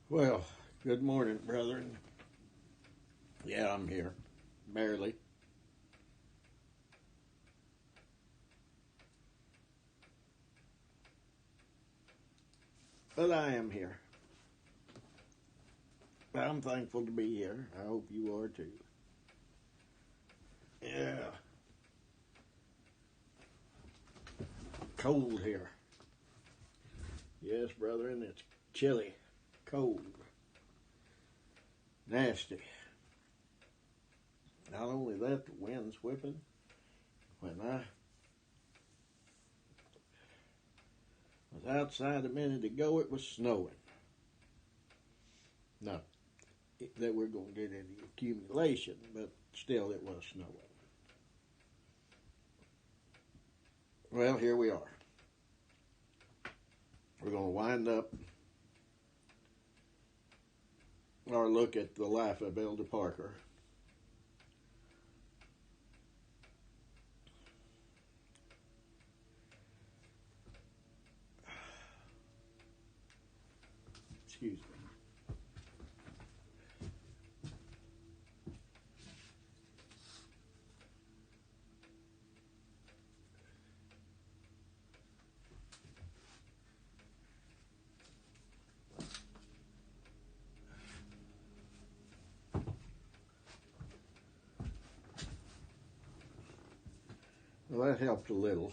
Well, good morning, brethren. Yeah, I'm here. Barely. But I am here. I'm thankful to be here. I hope you are too. Yeah. Cold here. Yes, brethren, it's chilly. Cold. Nasty. Not only that, the wind's whipping. When I was outside a minute ago, it was snowing. Not that we're going to get any accumulation, but still it was snowing. Well, here we are. We're going to wind up our look at the life of Elder Parker. Excuse me. Well, that helped a little.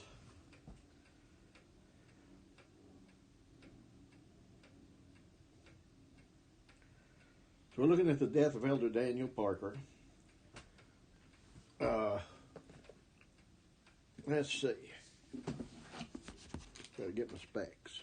So we're looking at the death of Elder Daniel Parker. Let's see. Gotta get my specs.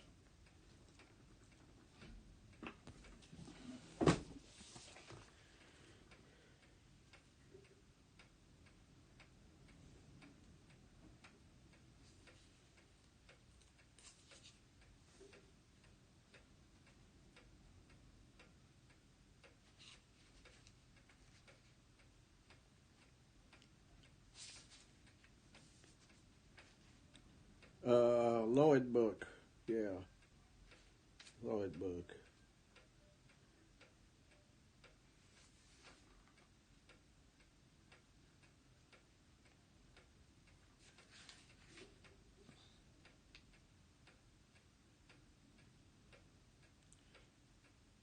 Lloyd book. Yeah. Lloyd book.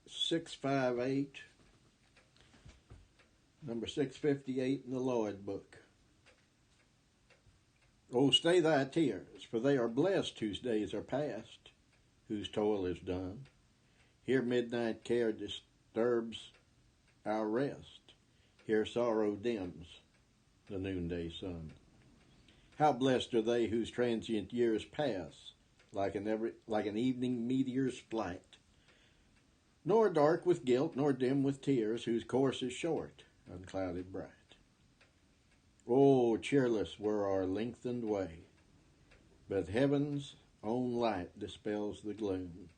$658. Number 658 in the Lloyd book. Oh, stay thy tears, for they are blessed whose days are past, whose toil is done. Here midnight care disturbs our rest. Here sorrow dims the noonday sun. How blessed are they whose transient years pass, like an evening meteor's flight, nor dark with guilt, nor dim with tears, whose course is short, unclouded bright. Oh, cheerless were our lengthened way, but heaven's own light dispels the gloom,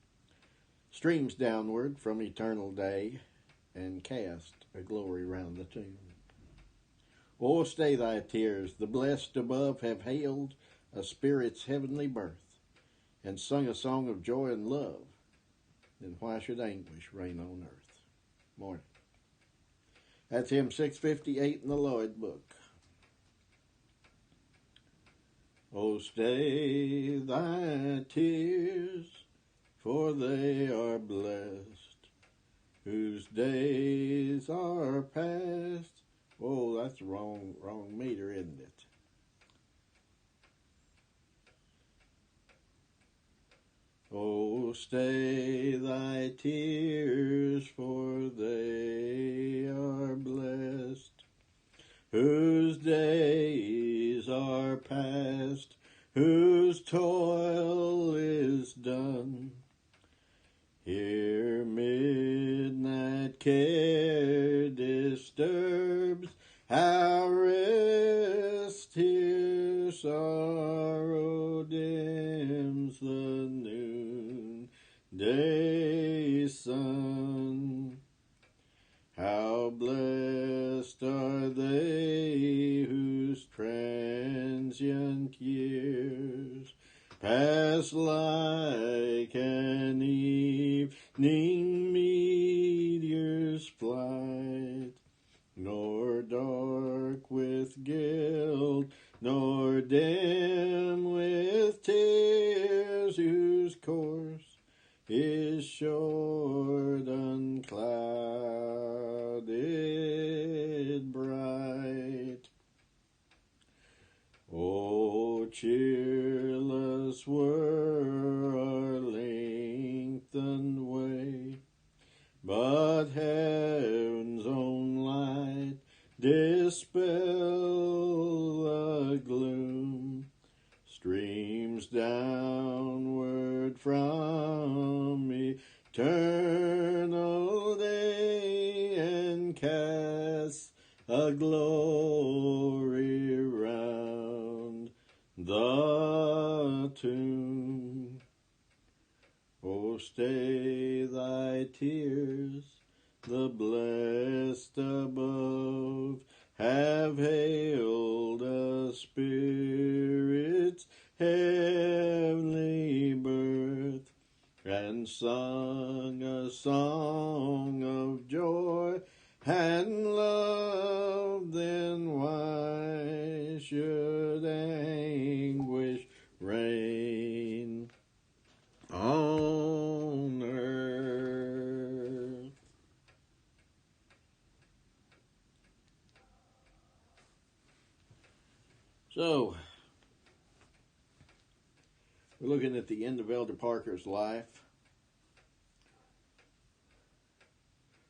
streams downward from eternal day, and cast a glory round the tomb. Oh, stay thy tears, the blessed above have hailed a spirit's heavenly birth, and sung a song of joy and love, then why should anguish reign on earth? Morning. That's hymn 658 in the Lloyd book. Oh, stay thy tears, for they are blessed, whose days are past. Oh, that's the wrong meter, isn't it? Oh, stay thy tears, for they are blessed, whose days are past, whose toil is done. Here midnight care disturbs our rest, here sorrow dims the noonday sun. How blessed are they whose transient years pass like an evening is short, unclouded, bright. O cheerless were our lengthened way, but heaven's own light dispel the gloom. Streams downward from eternal day and casts a glory round the tomb. Oh, stay thy tears, the blessed above have hailed a Spirit's heavenly birth, and sung a song of joy and love. Then why should anguish reign on earth? So, we're looking at the end of Elder Parker's life.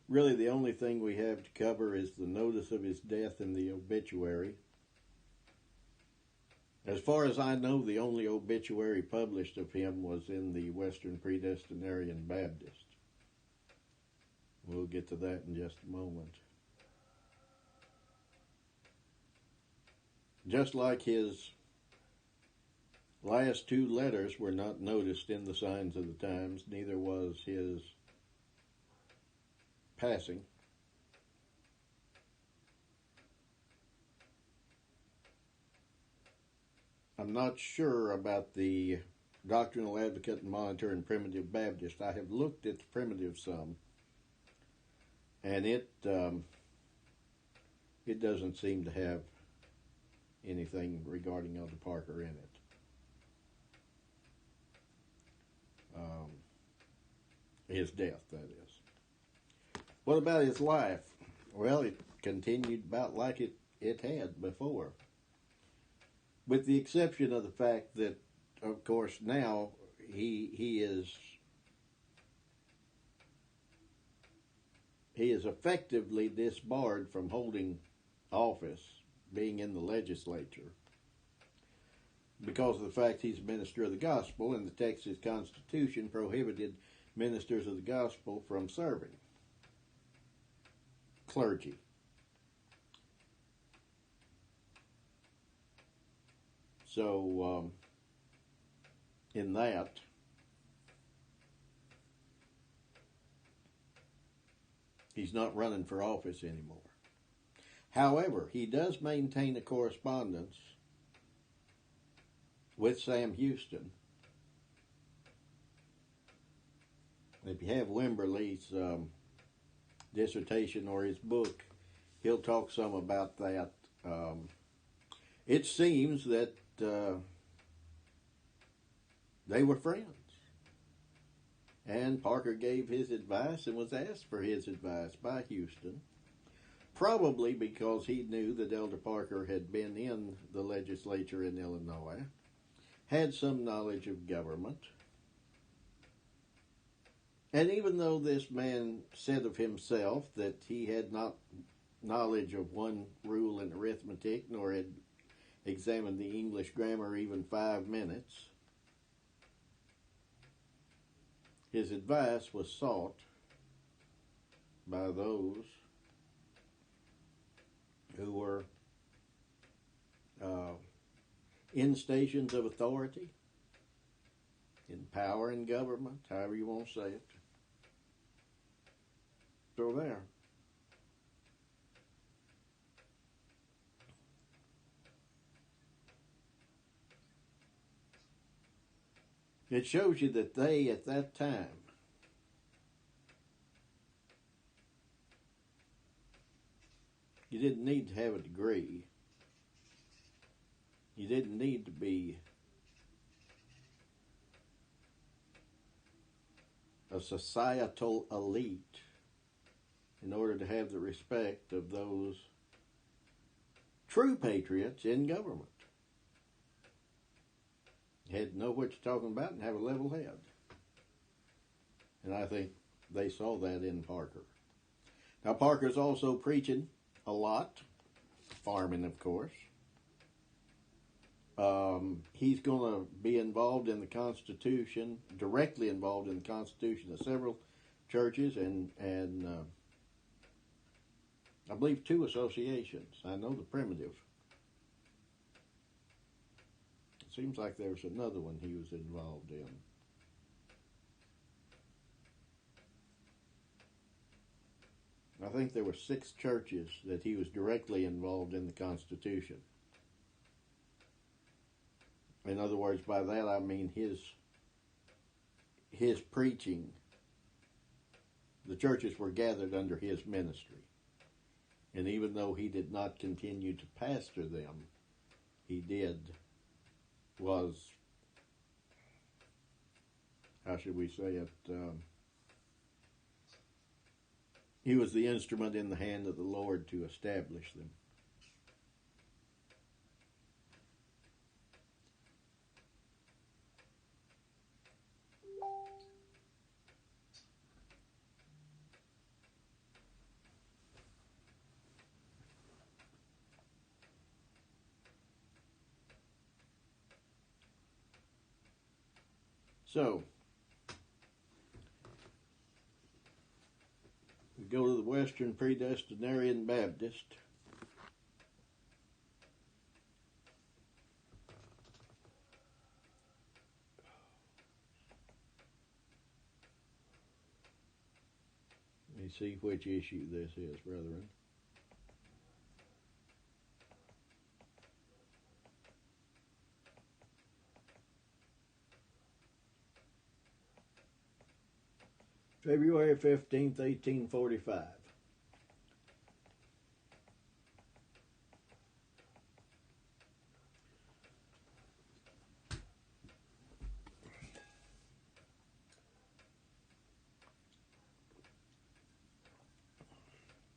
Really, the only thing we have to cover is the notice of his death in the obituary. As far as I know, the only obituary published of him was in the Western Predestinarian Baptist. We'll get to that in just a moment. Just like his last two letters were not noticed in the Signs of the Times, neither was his passing. I'm not sure about the Doctrinal Advocate and Monitor and Primitive Baptist. I have looked at the Primitive some, and it doesn't seem to have anything regarding Elder Parker in it. His death, that is. What about his life? Well, it continued about like it had before, with the exception of the fact that, of course, now he is effectively disbarred from holding office, being in the legislature, because of the fact he's a minister of the gospel, and the Texas Constitution prohibited ministers of the gospel from serving clergy. So, in that, he's not running for office anymore. However, he does maintain a correspondence with Sam Houston. If you have Wimberly's dissertation or his book, he'll talk some about that. It seems that they were friends, and Parker gave his advice and was asked for his advice by Houston, probably because he knew that Elder Parker had been in the legislature in Illinois, had some knowledge of government. And even though this man said of himself that he had not knowledge of one rule in arithmetic, nor had examined the English grammar even 5 minutes, his advice was sought by those who were in stations of authority, in power in government, however you want to say it. So there. It shows you that they, at that time, you didn't need to have a degree. You didn't need to be a a societal elite in order to have the respect of those true patriots in government. Had to know what you're talking about and have a level head. And I think they saw that in Parker. Now, Parker's also preaching a lot, farming, of course. He's going to be involved in the Constitution, directly involved in the Constitution of several churches and I believe 2 associations. I know the Primitive. It seems like there was another one he was involved in. I think there were 6 churches that he was directly involved in the Constitution. In other words, by that I mean his preaching. The churches were gathered under his ministry. And even though he did not continue to pastor them, he was, how should we say it, he was the instrument in the hand of the Lord to establish them. So, we go to the Western Predestinarian Baptist. Let me see which issue this is, brethren. February 15th, 1845.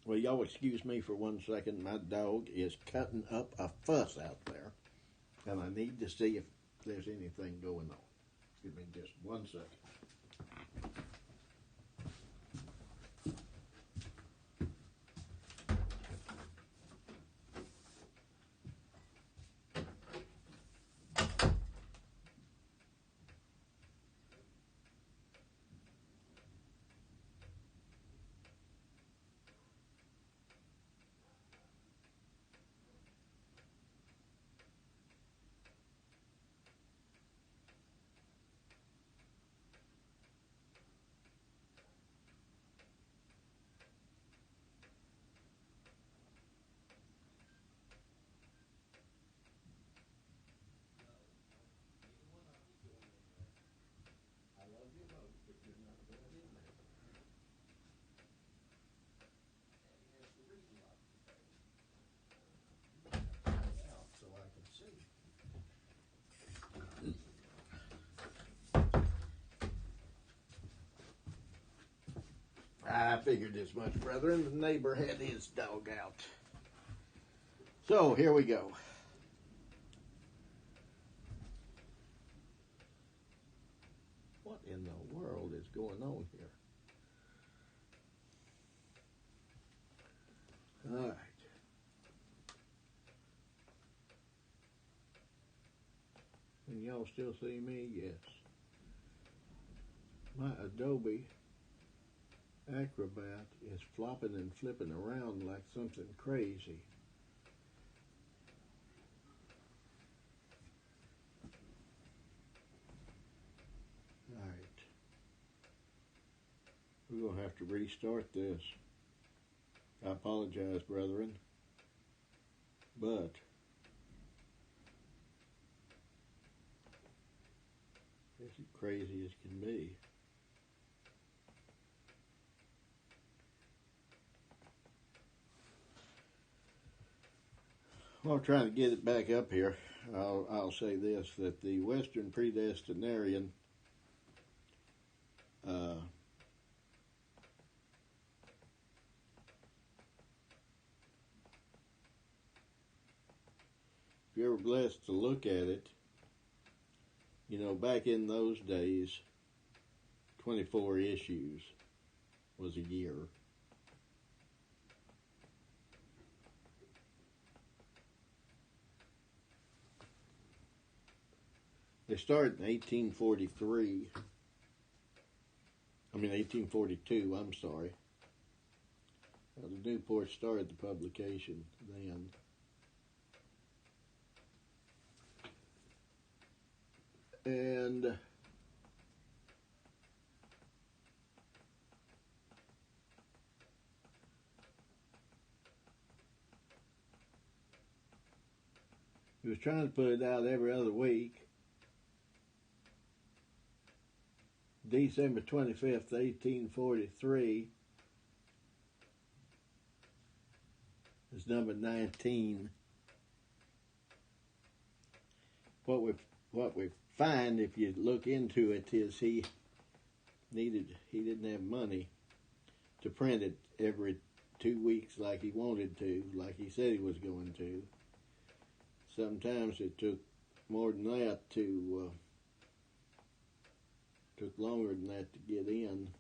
Well, y'all excuse me for 1 second. My dog is cutting up a fuss out there, and I need to see if there's anything going on. Give me just 1 second. I figured as much, brethren. The neighbor had his dog out. So, here we go. What in the world is going on here? All right. Can y'all still see me? Yes. My Adobe Acrobat is flopping and flipping around like something crazy. All right. We're going to have to restart this. I apologize, brethren. But it's as crazy as can be. Well, I'm trying to get it back up here. I'll say this, that the Western Predestinarian you're blessed to look at it, you know, back in those days, 24 issues was a year. They started in 1842, I'm sorry. The Newport started the publication then. And he was trying to put it out every other week. December 25th, 1843 is number 19. What we find, if you look into it, is he didn't have money to print it every 2 weeks like he wanted to, like he said he was going to. Sometimes it took more than that took longer than that to get in.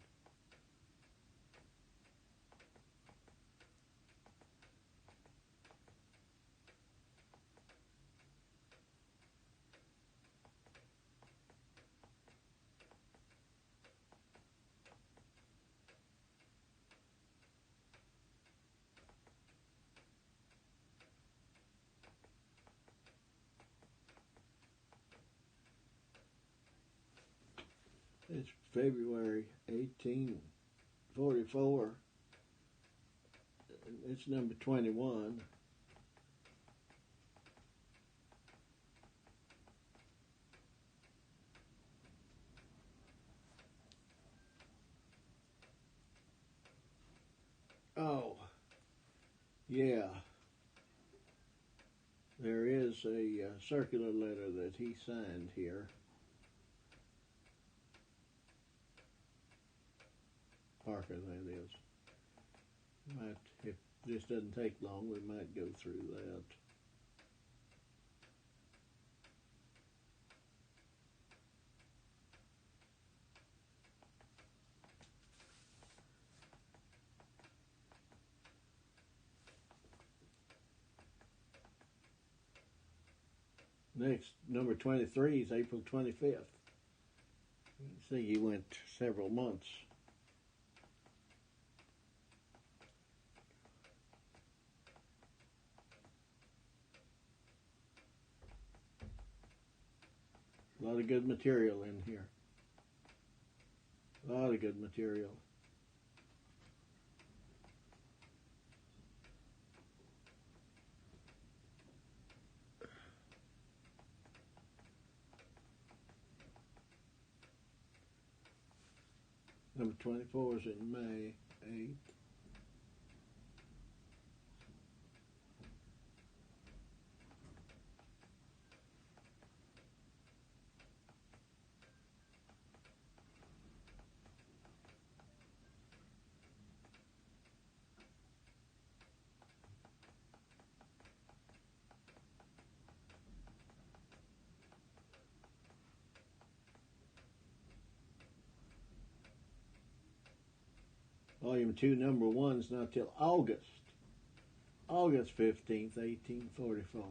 It's February 1844. It's number 21. Oh, yeah. There is a circular letter that he signed here. Parker, that is. If this doesn't take long, we might go through that. Next, number 23 is April 25th. You can see he went several months. A lot of good material in here. A lot of good material. Number 24 is in May 8th. Volume 2, number 1 is not till August 15th, 1844.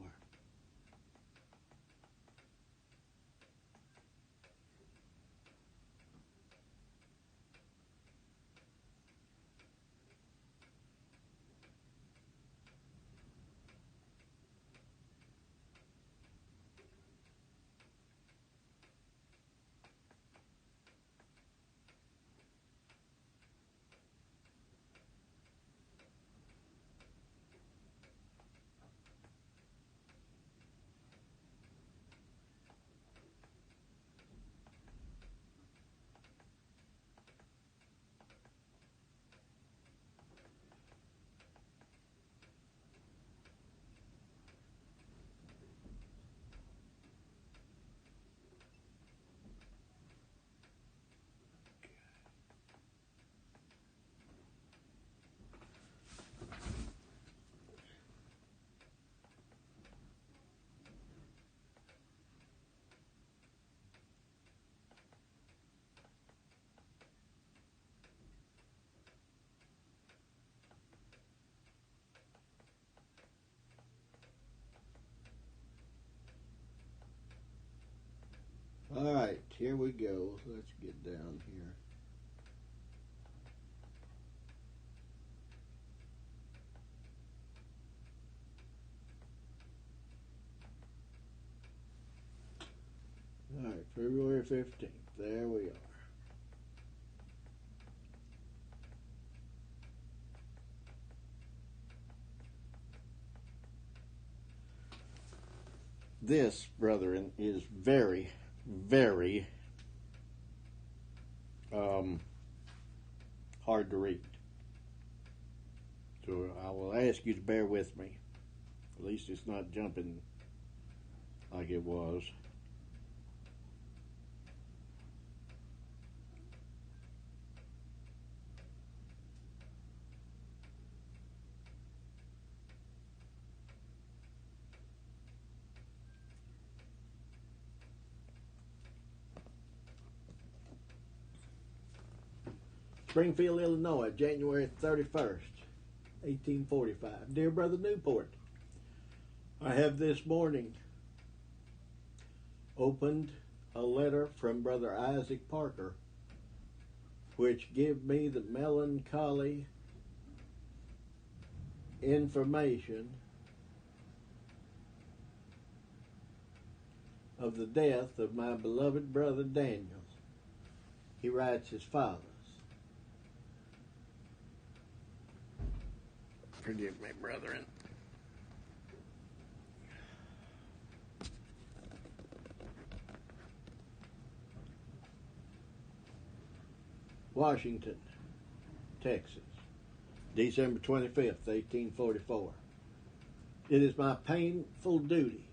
go. Let's get down here. All right, February 15th. There we are. This, brethren, is very, very hard to read. So I will ask you to bear with me. At least it's not jumping like it was. Springfield, Illinois, January 31st, 1845. Dear Brother Newport, I have this morning opened a letter from Brother Isaac Parker, which give me the melancholy information of the death of my beloved brother Daniel. He writes as follows. Forgive me, brethren. Washington, Texas, December 25th, 1844. It is my painful duty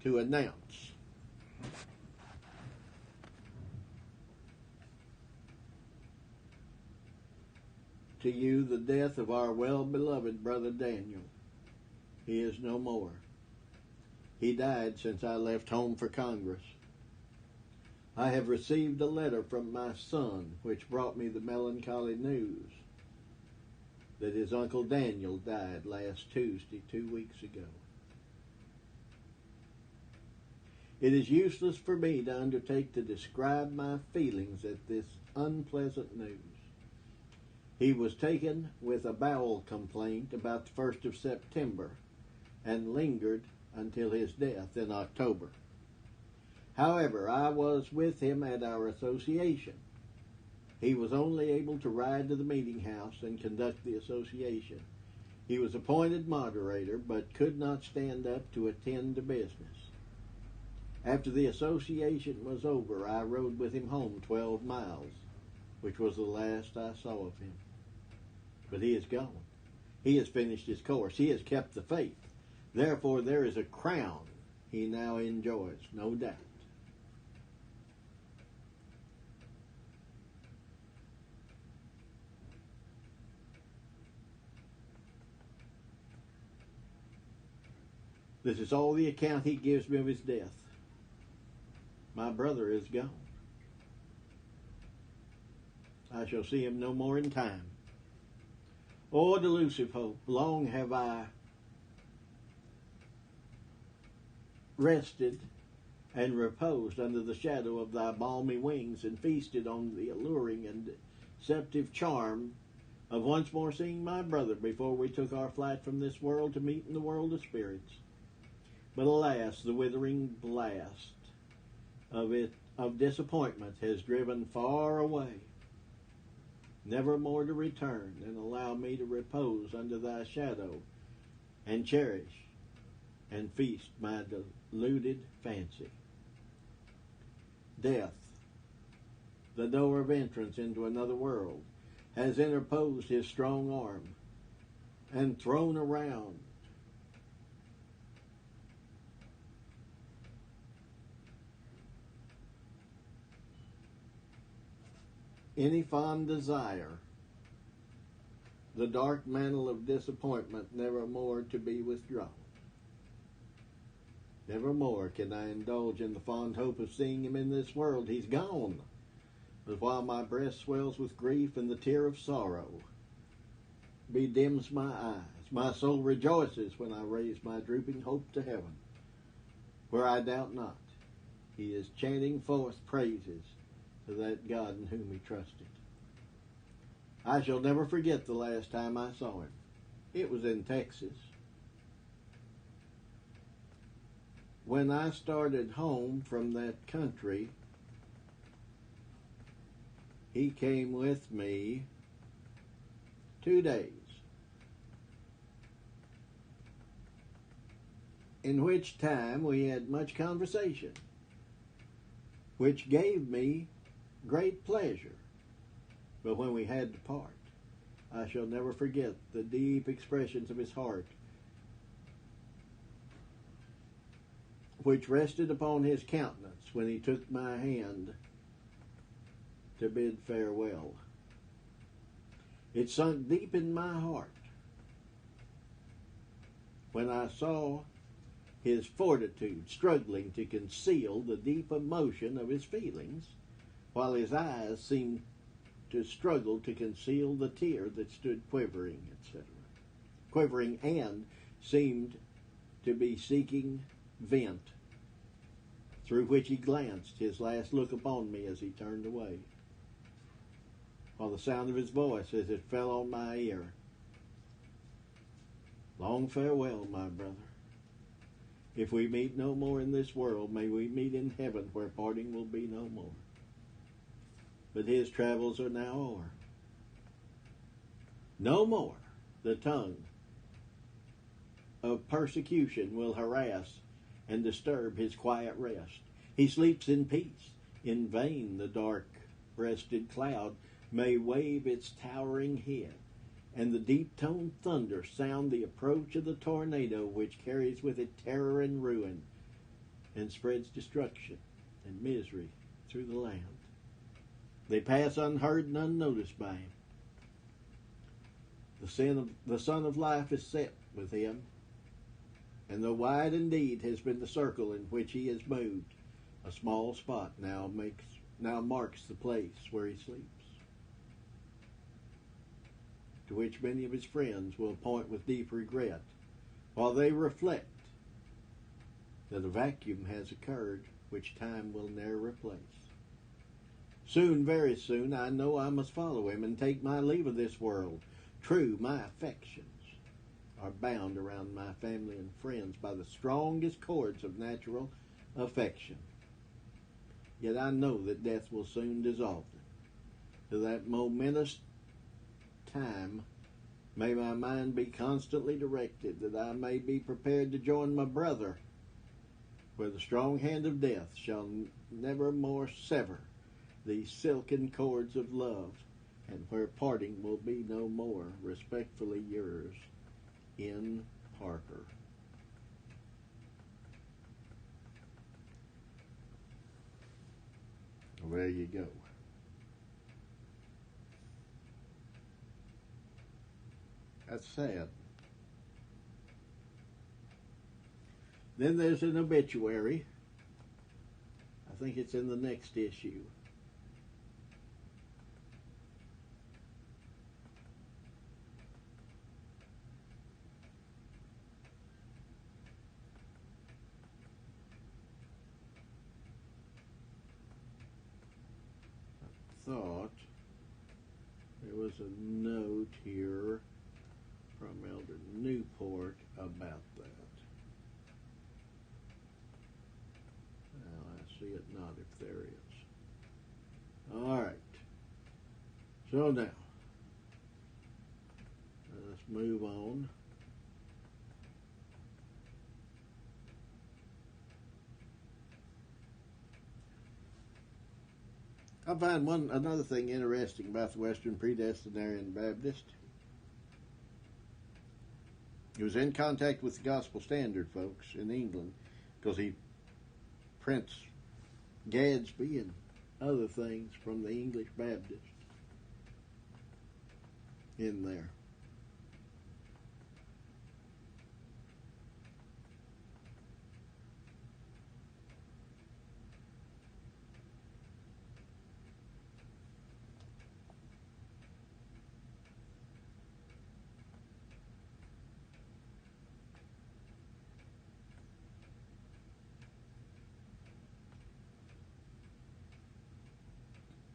to announce to you the death of our well-beloved brother Daniel. He is no more. He died since I left home for Congress. I have received a letter from my son which brought me the melancholy news that his Uncle Daniel died last Tuesday, 2 weeks ago. It is useless for me to undertake to describe my feelings at this unpleasant news. He was taken with a bowel complaint about the 1st of September and lingered until his death in October. However, I was with him at our association. He was only able to ride to the meeting house and conduct the association. He was appointed moderator, but could not stand up to attend to business. After the association was over, I rode with him home 12 miles, which was the last I saw of him. But he is gone. He has finished his course. He has kept the faith. Therefore, there is a crown he now enjoys, no doubt. This is all the account he gives me of his death. My brother is gone. I shall see him no more in time. O delusive hope, long have I rested and reposed under the shadow of thy balmy wings and feasted on the alluring and deceptive charm of once more seeing my brother before we took our flight from this world to meet in the world of spirits. But alas, the withering blast of disappointment has driven far away, never more to return, and allow me to repose under thy shadow and cherish and feast my deluded fancy. Death, the door of entrance into another world, has interposed his strong arm and thrown around any fond desire, the dark mantle of disappointment never more to be withdrawn. Never more can I indulge in the fond hope of seeing him in this world. He's gone. But while my breast swells with grief and the tear of sorrow bedims my eyes, my soul rejoices when I raise my drooping hope to heaven, where I doubt not he is chanting forth praises to that God in whom he trusted. I shall never forget the last time I saw him. It was in Texas. When I started home from that country, he came with me 2 days, in which time we had much conversation, which gave me great pleasure. But when we had to part, I shall never forget the deep expressions of his heart, which rested upon his countenance when he took my hand to bid farewell. It sunk deep in my heart when I saw his fortitude struggling to conceal the deep emotion of his feelings, while his eyes seemed to struggle to conceal the tear that stood quivering, etc. Quivering and seemed to be seeking vent, through which he glanced his last look upon me as he turned away, while the sound of his voice as it fell on my ear: "Long farewell, my brother. If we meet no more in this world, may we meet in heaven, where parting will be no more." But his travels are now o'er. No more the tongue of persecution will harass and disturb his quiet rest. He sleeps in peace. In vain the dark-breasted cloud may wave its towering head, and the deep-toned thunder sound the approach of the tornado, which carries with it terror and ruin, and spreads destruction and misery through the land. They pass unheard and unnoticed by him. The sun of life is set with him, and though wide indeed has been the circle in which he has moved, a small spot now marks the place where he sleeps, to which many of his friends will point with deep regret, while they reflect that a vacuum has occurred which time will ne'er replace. Soon, very soon, I know I must follow him and take my leave of this world. True, my affections are bound around my family and friends by the strongest cords of natural affection. Yet I know that death will soon dissolve them. To that momentous time, may my mind be constantly directed, that I may be prepared to join my brother, where the strong hand of death shall never more sever these silken cords of love, and where parting will be no more. Respectfully yours, N. Parker. Well, there you go. That's sad. Then there's an obituary. I think it's in the next issue. Thought there was a note here from Elder Newport about that. Well, I see it not if there is. All right. So now, let's move on. I find another thing interesting about the Western Predestinarian Baptist. He was in contact with the Gospel Standard folks in England, because he prints Gadsby and other things from the English Baptist in there.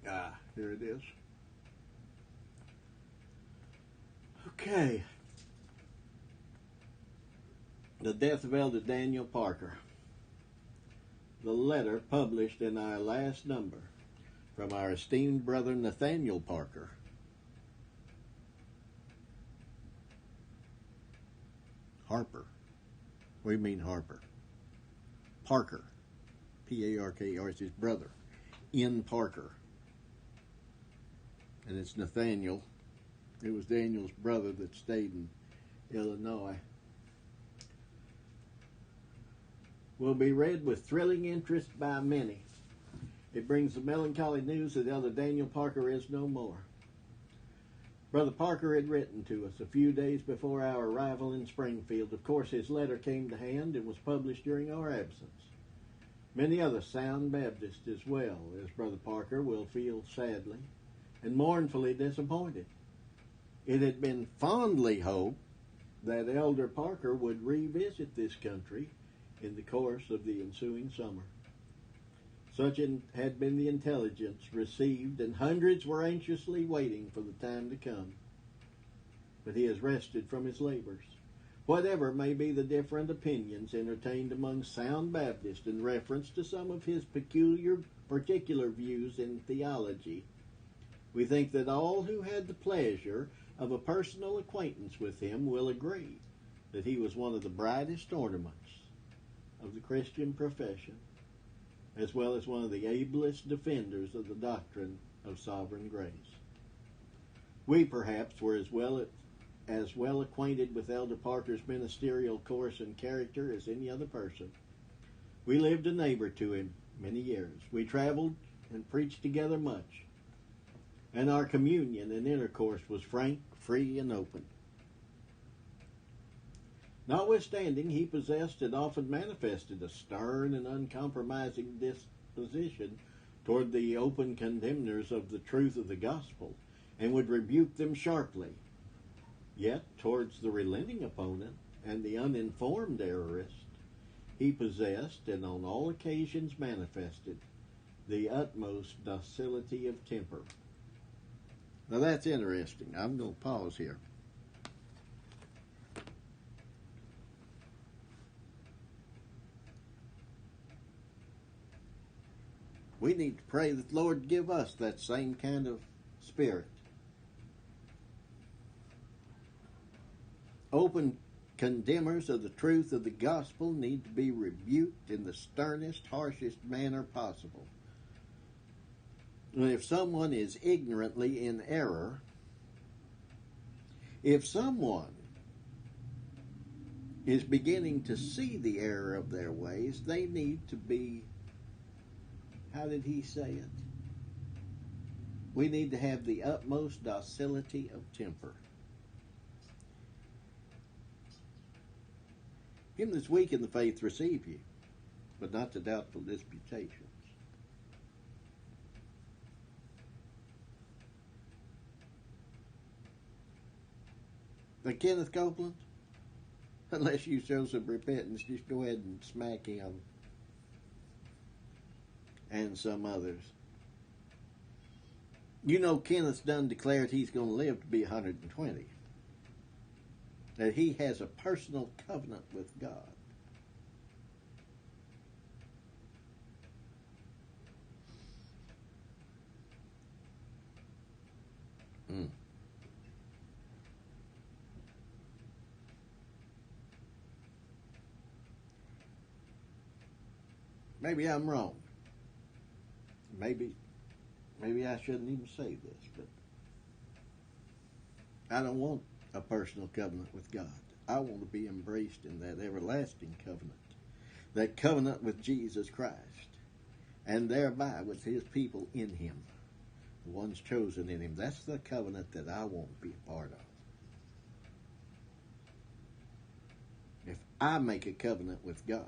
Here it is. Okay. The death of Elder Daniel Parker. The letter published in our last number from our esteemed brother Nathaniel Parker. Harper. What do you mean Harper? Parker. P-A-R-K-R is his brother. N. Parker. And it's Nathaniel. It was Daniel's brother that stayed in Illinois. Will be read with thrilling interest by many. It brings the melancholy news that Elder Daniel Parker is no more. Brother Parker had written to us a few days before our arrival in Springfield. Of course, his letter came to hand and was published during our absence. Many other sound Baptists as well as Brother Parker will feel sadly and mournfully disappointed. It had been fondly hoped that Elder Parker would revisit this country in the course of the ensuing summer. Such had been the intelligence received, and hundreds were anxiously waiting for the time to come. But he has rested from his labors. Whatever may be the different opinions entertained among sound Baptists in reference to some of his particular views in theology, we think that all who had the pleasure of a personal acquaintance with him will agree that he was one of the brightest ornaments of the Christian profession, as well as one of the ablest defenders of the doctrine of sovereign grace. We perhaps were as well acquainted with Elder Parker's ministerial course and character as any other person. We lived a neighbor to him many years. We traveled and preached together much, and our communion and intercourse was frank, free, and open. Notwithstanding, he possessed and often manifested a stern and uncompromising disposition toward the open contemners of the truth of the gospel, and would rebuke them sharply. Yet, towards the relenting opponent and the uninformed errorist, he possessed, and on all occasions manifested, the utmost docility of temper. Now that's interesting. I'm going to pause here. We need to pray that the Lord give us that same kind of spirit. Open condemners of the truth of the gospel need to be rebuked in the sternest, harshest manner possible. And if someone is ignorantly in error, if someone is beginning to see the error of their ways, they need to be, how did he say it? We need to have the utmost docility of temper. Him that's weak in the faith receive you, but not to doubtful disputations. Now, Kenneth Copeland, unless you show some repentance, just go ahead and smack him and some others. You know, Kenneth's done declared he's going to live to be 120. That he has a personal covenant with God. Maybe I'm wrong. Maybe I shouldn't even say this, but I don't want a personal covenant with God. I want to be embraced in that everlasting covenant, that covenant with Jesus Christ, and thereby with his people in him, the ones chosen in him. That's the covenant that I want to be a part of. If I make a covenant with God,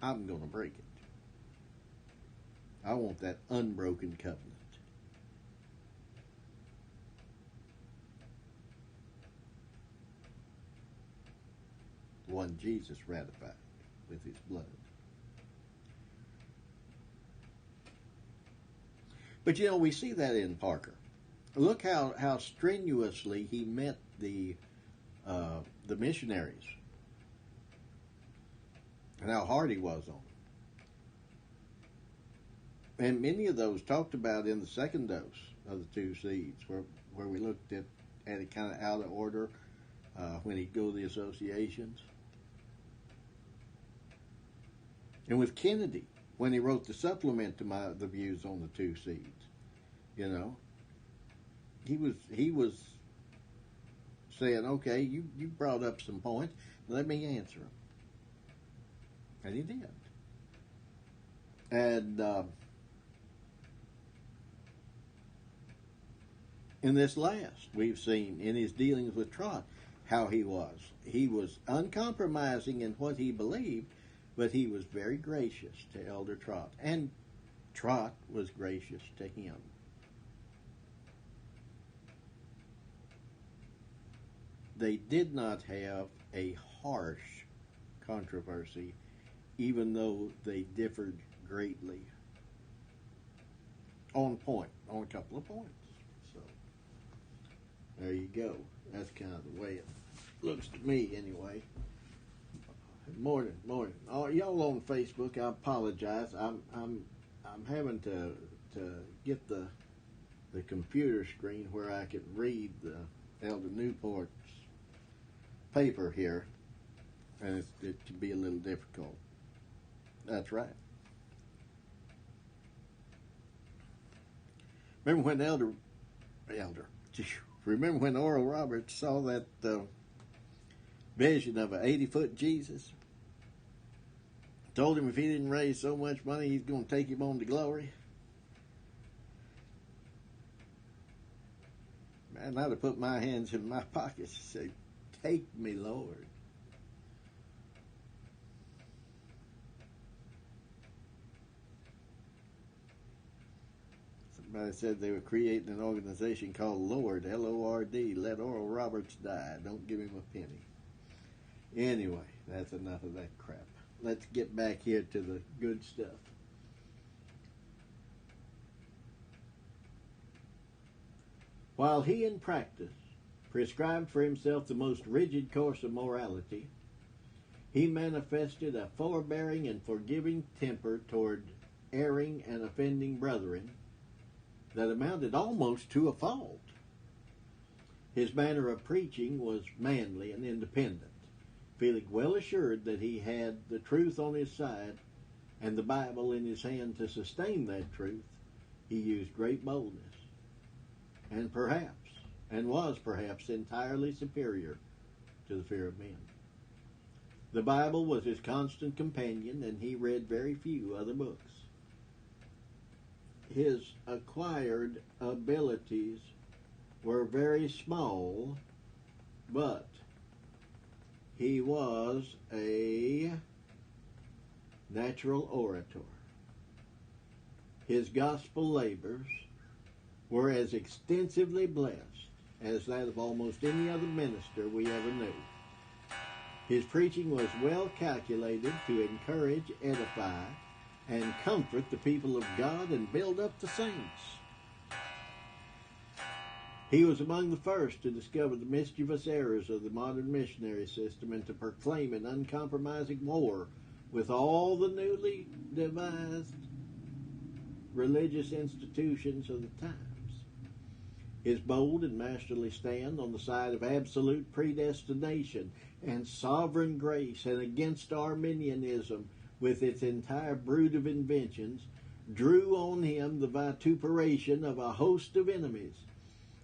I'm going to break it. I want that unbroken covenant. The one Jesus ratified with his blood. But you know, we see that in Parker. Look how strenuously he met the missionaries, and how hard he was on them. And many of those talked about in the second dose of the two seeds, where we looked at it kind of out of order when he'd go to the associations. And with Kennedy, when he wrote the supplement to the views on the two seeds, you know, he was saying, okay, you brought up some points, let me answer them. And he did. And in this last, we've seen in his dealings with Trott how he was. He was uncompromising in what he believed, but he was very gracious to Elder Trott. And Trott was gracious to him. They did not have a harsh controversy, even though they differed greatly on a couple of points. So there you go. That's kind of the way it looks to me, anyway. Morning. Oh, y'all on Facebook, I apologize. I'm having to get the computer screen where I can read the Elder Newport's paper here, and it can be a little difficult. That's right. Remember when Oral Roberts saw that vision of an 80-foot Jesus? Told him if he didn't raise so much money, he's going to take him on to glory. Man, I'd have put my hands in my pockets and say, take me, Lord. Somebody said they were creating an organization called Lord, L-O-R-D, Let Oral Roberts Die. Don't give him a penny. Anyway, that's enough of that crap. Let's get back here to the good stuff. While he in practice prescribed for himself the most rigid course of morality, he manifested a forbearing and forgiving temper toward erring and offending brethren that amounted almost to a fault. His manner of preaching was manly and independent, feeling well assured that he had the truth on his side and the Bible in his hand to sustain that truth. He used great boldness, and was perhaps entirely superior to the fear of men. The Bible was his constant companion, and he read very few other books. His acquired abilities were very small, but he was a natural orator. His gospel labors were as extensively blessed as that of almost any other minister we ever knew. His preaching was well calculated to encourage, edify, and comfort the people of God and build up the saints. He was among the first to discover the mischievous errors of the modern missionary system and to proclaim an uncompromising war with all the newly devised religious institutions of the times. His bold and masterly stand on the side of absolute predestination and sovereign grace and against Arminianism with its entire brood of inventions drew on him the vituperation of a host of enemies,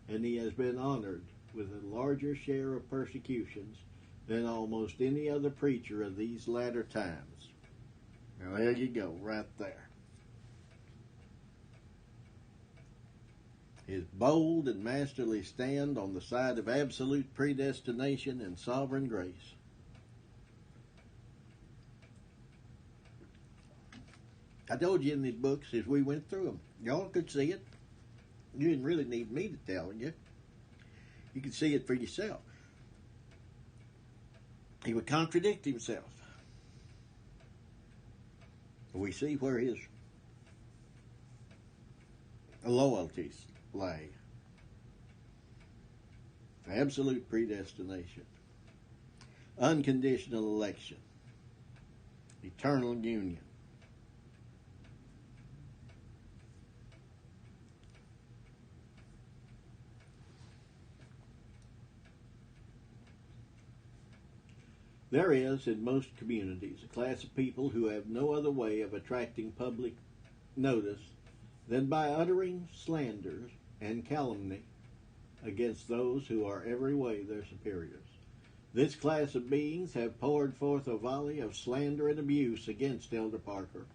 and he has been honored with a larger share of persecutions than almost any other preacher of these latter times. Now there you go, right there. His bold and masterly stand on the side of absolute predestination and sovereign grace. I told you in these books as we went through them, y'all could see it. You didn't really need me to tell you. You could see it for yourself. He would contradict himself. We see where his Loyalties lay. Absolute predestination. Unconditional election. Eternal union. There is, in most communities, a class of people who have no other way of attracting public notice than by uttering slanders and calumny against those who are every way their superiors. This class of beings have poured forth a volley of slander and abuse against Elder Parker,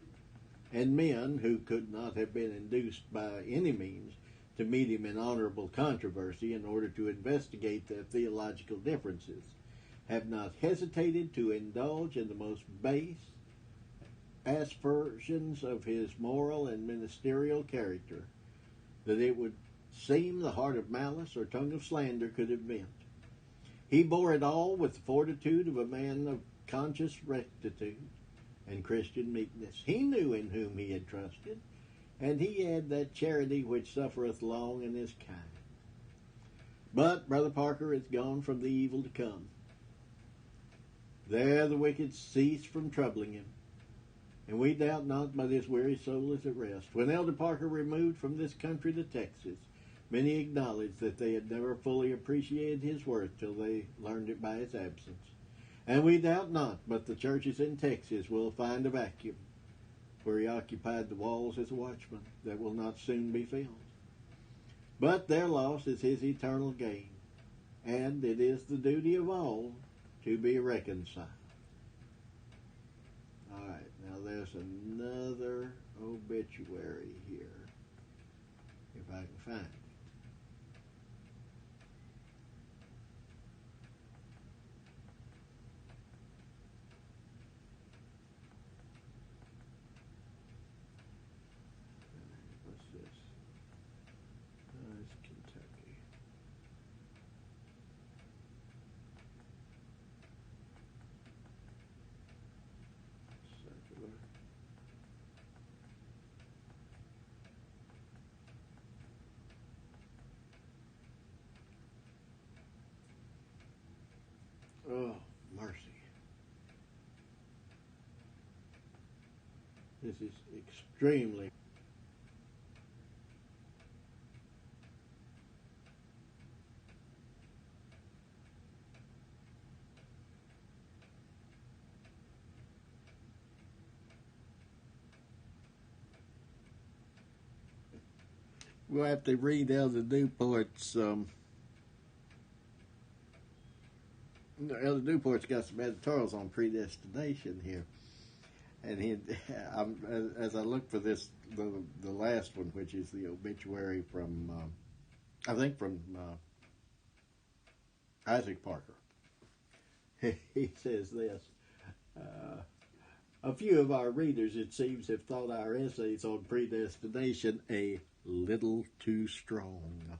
and men who could not have been induced by any means to meet him in honorable controversy in order to investigate their theological differences have not hesitated to indulge in the most base aspersions of his moral and ministerial character that it would seem the heart of malice or tongue of slander could have bent. He bore it all with the fortitude of a man of conscious rectitude and Christian meekness. He knew in whom he had trusted, and he had that charity which suffereth long and is kind. But Brother Parker is gone from the evil to come. There the wicked cease from troubling him, and we doubt not but his weary soul is at rest. When Elder Parker removed from this country to Texas, many acknowledged that they had never fully appreciated his worth till they learned it by his absence. And we doubt not but the churches in Texas will find a vacuum where he occupied the walls as a watchman that will not soon be filled. But their loss is his eternal gain, and it is the duty of all to be reconciled. All right, now there's another obituary here, if I can find it. What's this? Oh, it's Kentucky. Circular. Oh, mercy. This is extremely. We'll have to read Elder Newport's. Elder Newport's got some editorials on predestination here, and as I look for this, the last one, which is the obituary from, I think from Isaac Parker. He says this. A few of our readers, it seems, have thought our essays on predestination a little too strong.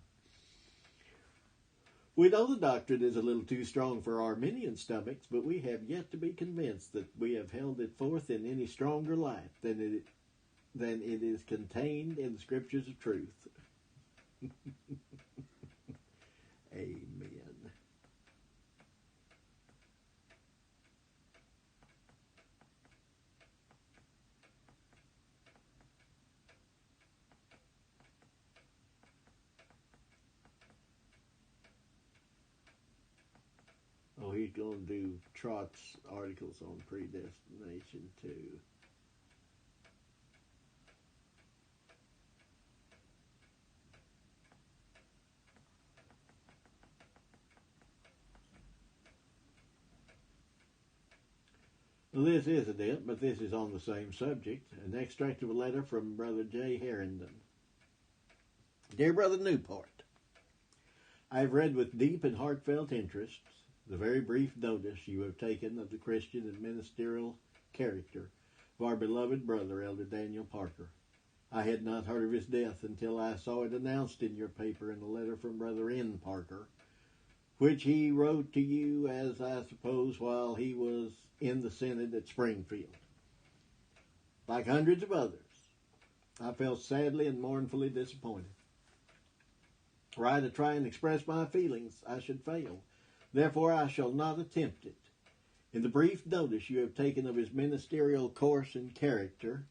We know the doctrine is a little too strong for Arminian stomachs, but we have yet to be convinced that we have held it forth in any stronger light than it is contained in the Scriptures of truth. Amen. Oh, he's going to do Trott's articles on predestination too. Well, this isn't it, but this is on the same subject. An extract of a letter from Brother J. Herndon. Dear Brother Newport, I have read with deep and heartfelt interest the very brief notice you have taken of the Christian and ministerial character of our beloved brother, Elder Daniel Parker. I had not heard of his death until I saw it announced in your paper in a letter from Brother N. Parker, which he wrote to you, as I suppose, while he was in the Synod at Springfield. Like hundreds of others, I felt sadly and mournfully disappointed. Were I to try and express my feelings, I should fail. Therefore, I shall not attempt it. In the brief notice you have taken of his ministerial course and character,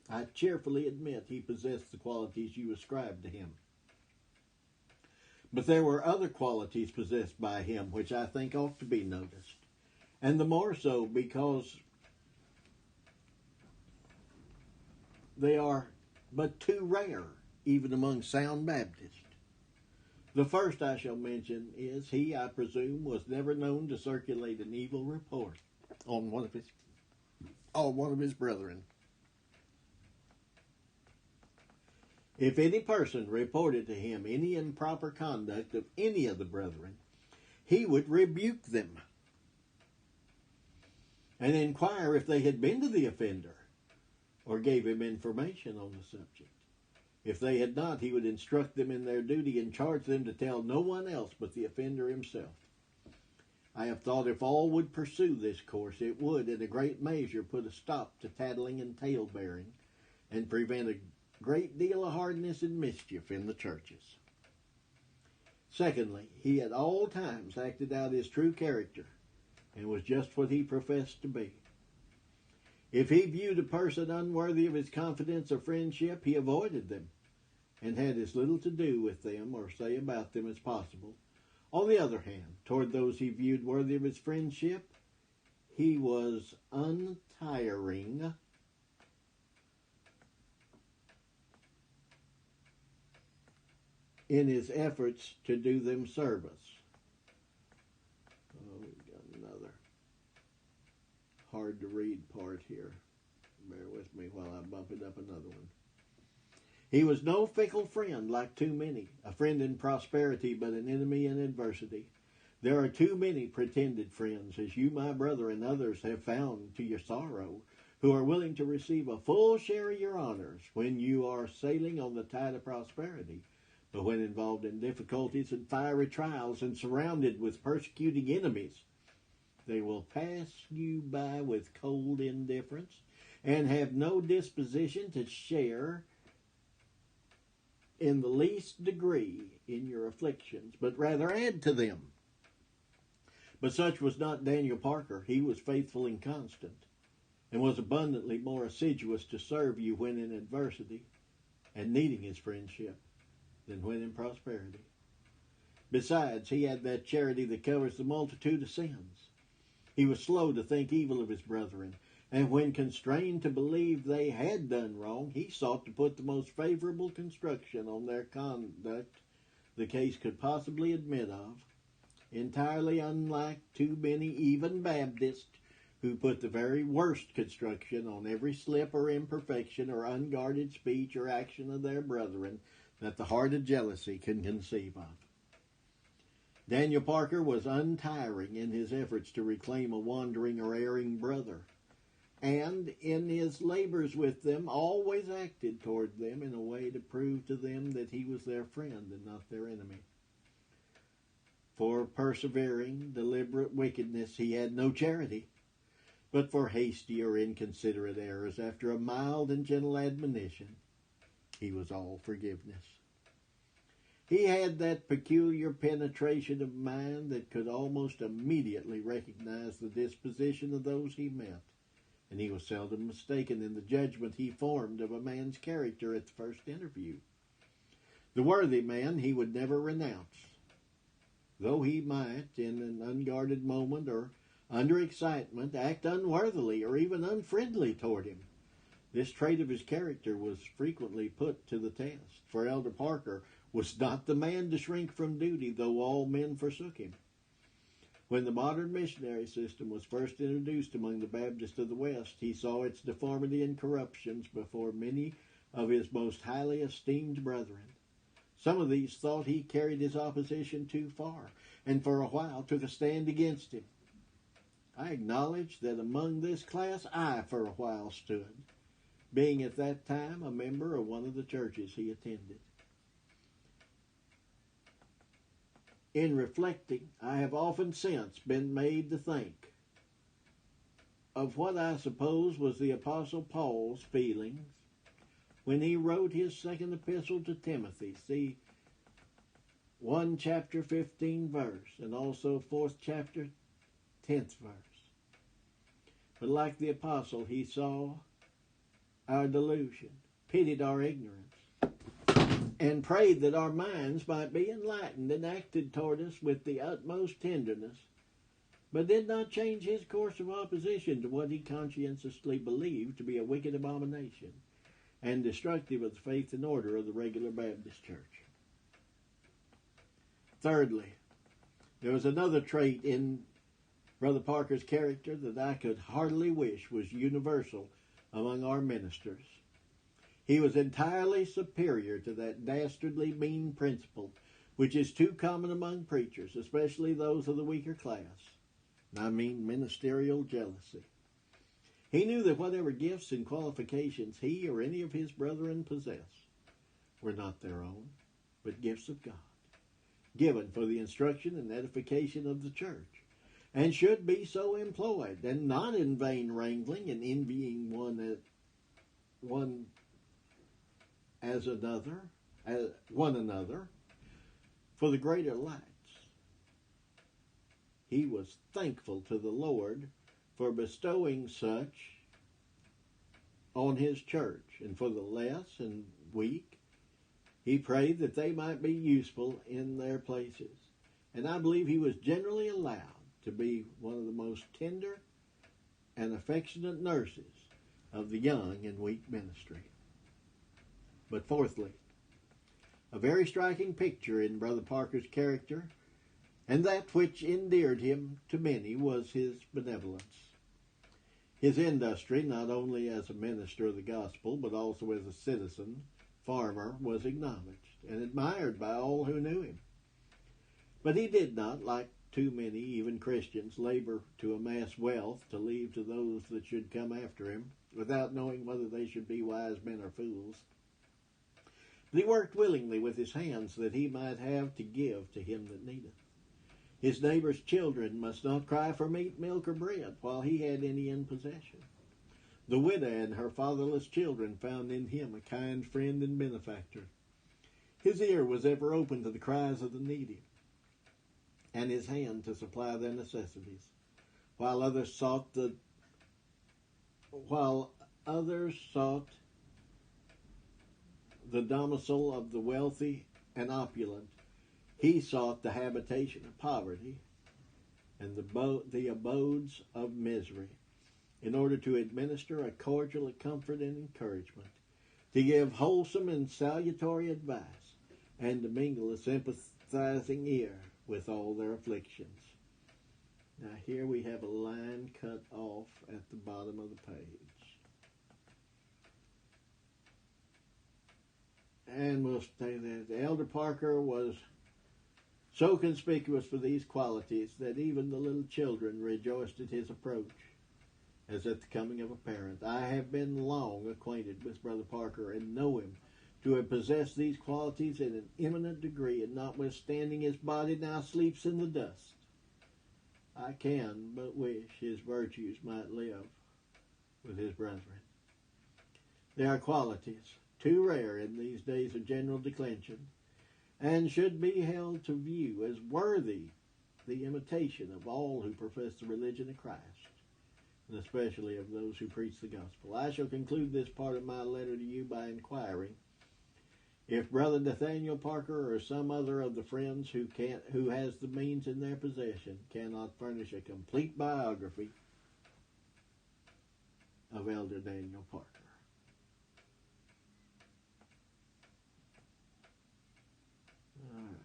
I cheerfully admit he possessed the qualities you ascribed to him. But there were other qualities possessed by him which I think ought to be noticed, and the more so because they are but too rare, even among sound Baptists. The first I shall mention is he, I presume, was never known to circulate an evil report on one of his brethren. If any person reported to him any improper conduct of any of the brethren, he would rebuke them and inquire if they had been to the offender, or gave him information on the subject. If they had not, he would instruct them in their duty and charge them to tell no one else but the offender himself. I have thought if all would pursue this course, it would in a great measure put a stop to tattling and tale-bearing, and prevent a great deal of hardness and mischief in the churches. Secondly, he at all times acted out his true character, and was just what he professed to be. If he viewed a person unworthy of his confidence or friendship, he avoided them, and had as little to do with them or say about them as possible. On the other hand, toward those he viewed worthy of his friendship, he was untiring in his efforts to do them service. Oh, we've got another hard to read part here. Bear with me while I bump it up another one. He was no fickle friend like too many, a friend in prosperity but an enemy in adversity. There are too many pretended friends, as you, my brother, and others have found to your sorrow, who are willing to receive a full share of your honors when you are sailing on the tide of prosperity. But when involved in difficulties and fiery trials and surrounded with persecuting enemies, they will pass you by with cold indifference and have no disposition to share in the least degree in your afflictions, but rather add to them. But such was not Daniel Parker. He was faithful and constant, and was abundantly more assiduous to serve you when in adversity and needing his friendship than when in prosperity. Besides, he had that charity that covers the multitude of sins. He was slow to think evil of his brethren, and when constrained to believe they had done wrong, he sought to put the most favorable construction on their conduct the case could possibly admit of, entirely unlike too many even Baptists who put the very worst construction on every slip or imperfection or unguarded speech or action of their brethren that the heart of jealousy can conceive of. Daniel Parker was untiring in his efforts to reclaim a wandering or erring brother, and in his labors with them always acted toward them in a way to prove to them that he was their friend and not their enemy. For persevering, deliberate wickedness he had no charity, but for hasty or inconsiderate errors, after a mild and gentle admonition, he was all forgiveness. He had that peculiar penetration of mind that could almost immediately recognize the disposition of those he met, and he was seldom mistaken in the judgment he formed of a man's character at the first interview. The worthy man he would never renounce, though he might, in an unguarded moment or under excitement, act unworthily or even unfriendly toward him. This trait of his character was frequently put to the test, for Elder Parker was not the man to shrink from duty, though all men forsook him. When the modern missionary system was first introduced among the Baptists of the West, he saw its deformity and corruptions before many of his most highly esteemed brethren. Some of these thought he carried his opposition too far, and for a while took a stand against him. I acknowledge that among this class I for a while stood, being at that time a member of one of the churches he attended. In reflecting, I have often since been made to think of what I suppose was the Apostle Paul's feelings when he wrote his second epistle to Timothy. See 1 chapter 15 verse, and also 4th chapter 10th verse. But like the apostle, he saw our delusion, pitied our ignorance, and prayed that our minds might be enlightened, and acted toward us with the utmost tenderness, but did not change his course of opposition to what he conscientiously believed to be a wicked abomination and destructive of the faith and order of the regular Baptist church. Thirdly, there was another trait in Brother Parker's character that I could heartily wish was universal among our ministers. He was entirely superior to that dastardly mean principle which is too common among preachers, especially those of the weaker class. And I mean ministerial jealousy. He knew that whatever gifts and qualifications he or any of his brethren possessed were not their own, but gifts of God, given for the instruction and edification of the church, and should be so employed, and not in vain wrangling and envying one another for the greater lights. He was thankful to the Lord for bestowing such on his church, and for the less and weak, he prayed that they might be useful in their places. And I believe he was generally allowed to be one of the most tender and affectionate nurses of the young and weak ministry. But fourthly, a very striking picture in Brother Parker's character, and that which endeared him to many, was his benevolence. His industry, not only as a minister of the gospel, but also as a citizen farmer, was acknowledged and admired by all who knew him. But he did not, like too many, even Christians, labor to amass wealth to leave to those that should come after him, without knowing whether they should be wise men or fools. But he worked willingly with his hands, that he might have to give to him that needeth. His neighbor's children must not cry for meat, milk, or bread, while he had any in possession. The widow and her fatherless children found in him a kind friend and benefactor. His ear was ever open to the cries of the needy, and his hand to supply their necessities, while others sought the domicile of the wealthy and opulent. He sought the habitation of poverty and the abodes of misery, in order to administer a cordial comfort and encouragement, to give wholesome and salutary advice, and to mingle a sympathizing ear with all their afflictions. Now here we have a line cut off at the bottom of the page. And we'll say that Elder Parker was so conspicuous for these qualities that even the little children rejoiced at his approach, as at the coming of a parent. I have been long acquainted with Brother Parker, and know him to have possessed these qualities in an eminent degree, and notwithstanding his body now sleeps in the dust, I can but wish his virtues might live with his brethren. They are qualities too rare in these days of general declension, and should be held to view as worthy the imitation of all who profess the religion of Christ, and especially of those who preach the gospel. I shall conclude this part of my letter to you by inquiring if Brother Nathaniel Parker or some other of the friends who has the means in their possession cannot furnish a complete biography of Elder Daniel Parker. All right.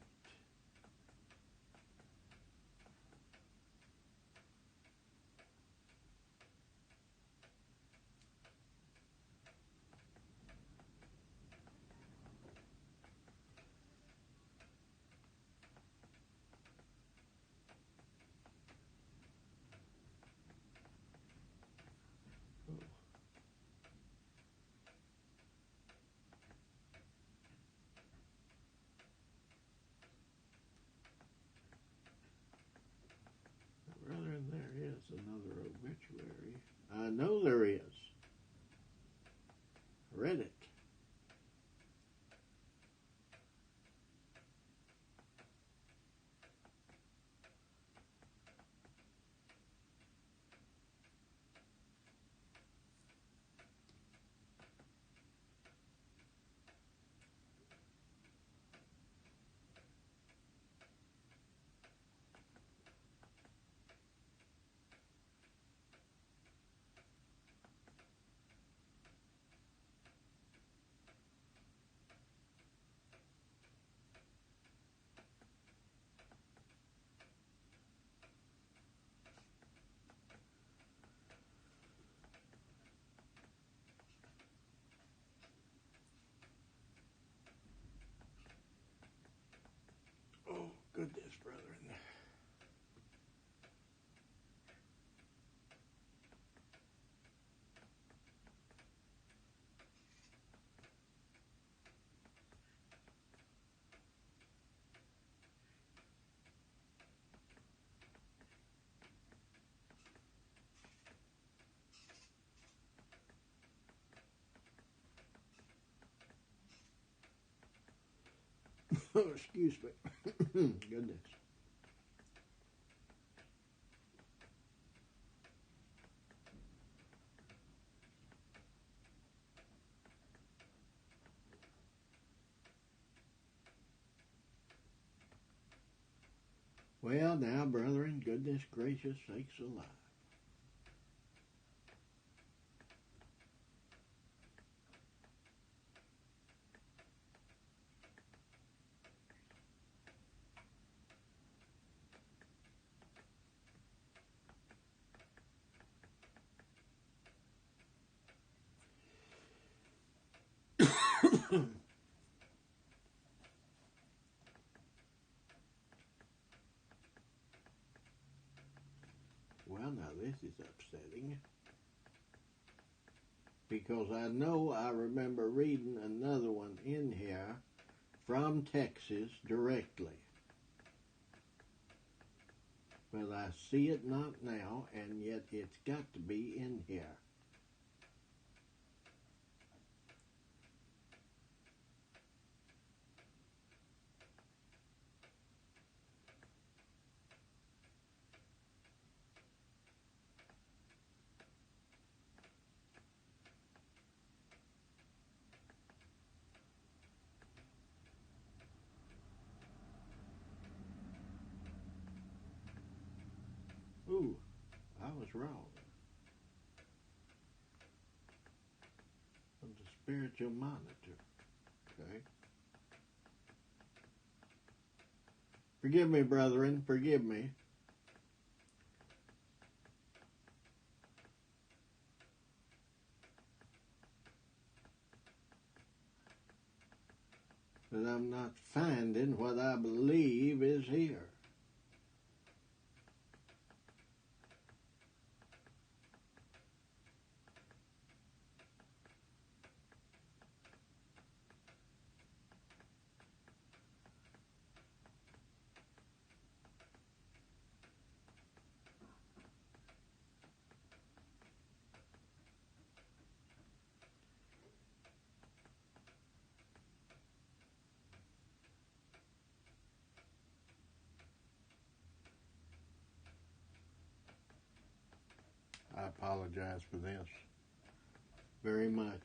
Excuse me. Goodness. Well, now, brethren, goodness gracious sakes alive. Well, now this is upsetting because I know I remember reading another one in here from Texas directly. But I see it not now, and yet it's got to be in here. Ooh, I was wrong. Of the spiritual monitor. Okay. Forgive me, brethren. Forgive me. That I'm not finding what I believe is here. I apologize for this very much.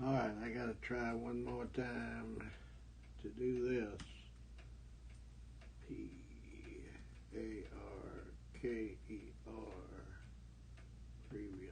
All right, I got to try one more time to do this. P-A-R-K-E-R, previous.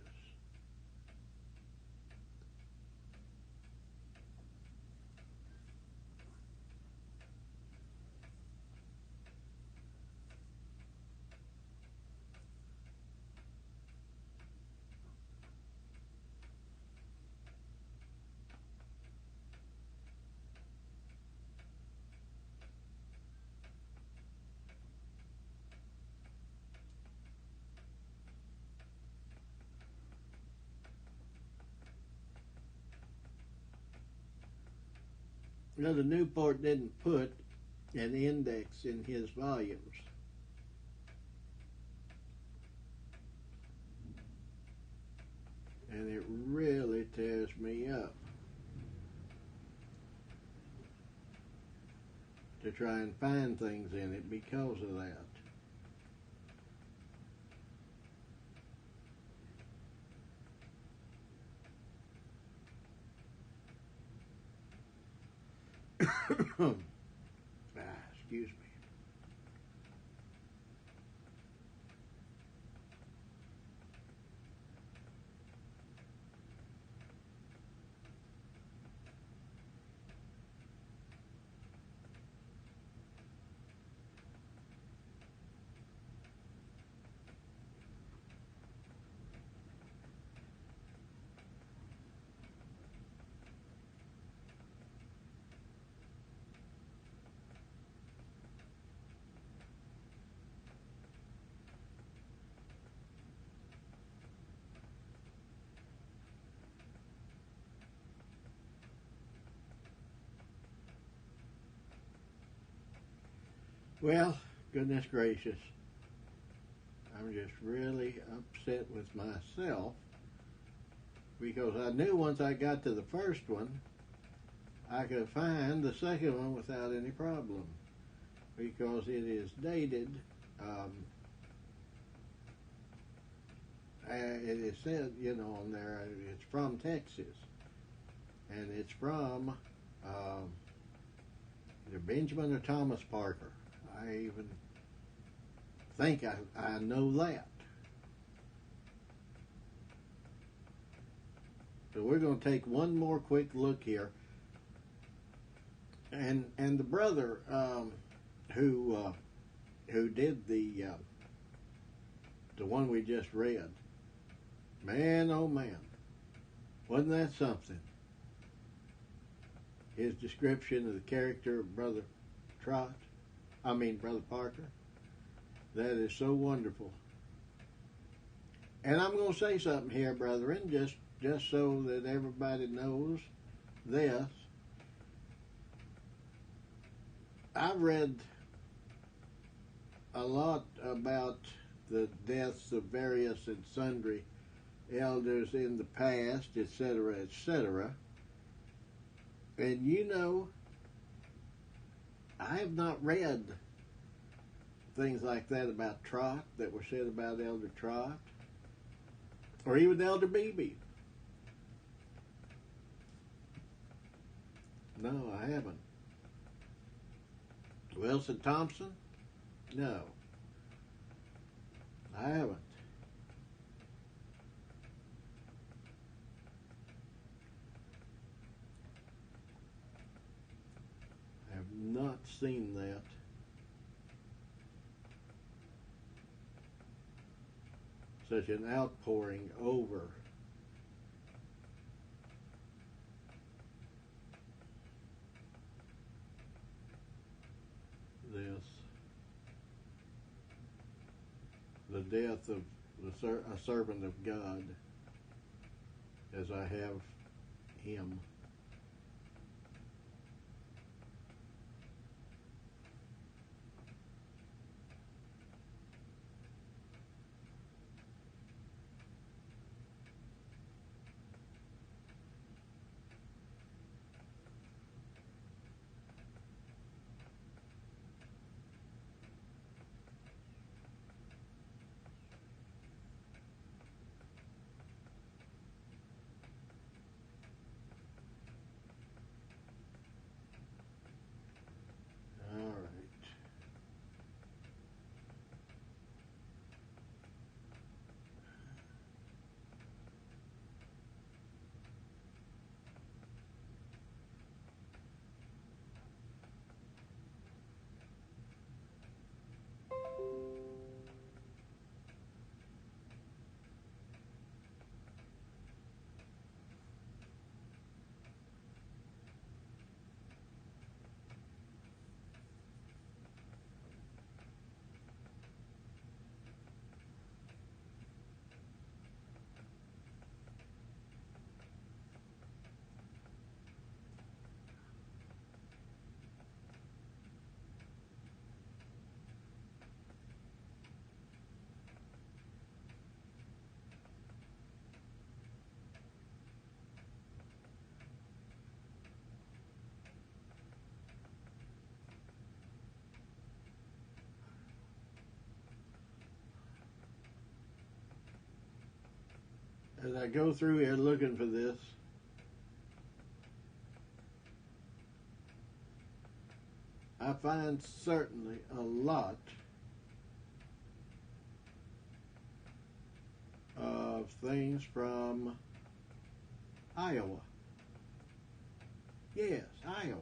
Now, the Newport didn't put an index in his volumes. And it really tears me up to try and find things in it because of that. Excuse me. Well, goodness gracious, I'm just really upset with myself because I knew once I got to the first one, I could find the second one without any problem because it is dated. It is said, on there, it's from Texas, and it's from either Benjamin or Thomas Parker. I even think I know that. So we're going to take one more quick look here, and the brother who did the one we just read, man, oh man, wasn't that something? His description of the character of Brother Parker, that is so wonderful. And I'm going to say something here, brethren, just so that everybody knows this. I've read a lot about the deaths of various and sundry elders in the past, etc., etc. And I have not read things like that about Trot, that were said about Elder Trot, or even Elder Beebe. No, I haven't. Wilson Thompson? No, I haven't. I have not seen that. Such an outpouring over this, the death of a servant of God, as I have him. All right. As I go through here looking for this, I find certainly a lot of things from Iowa. Yes, Iowa.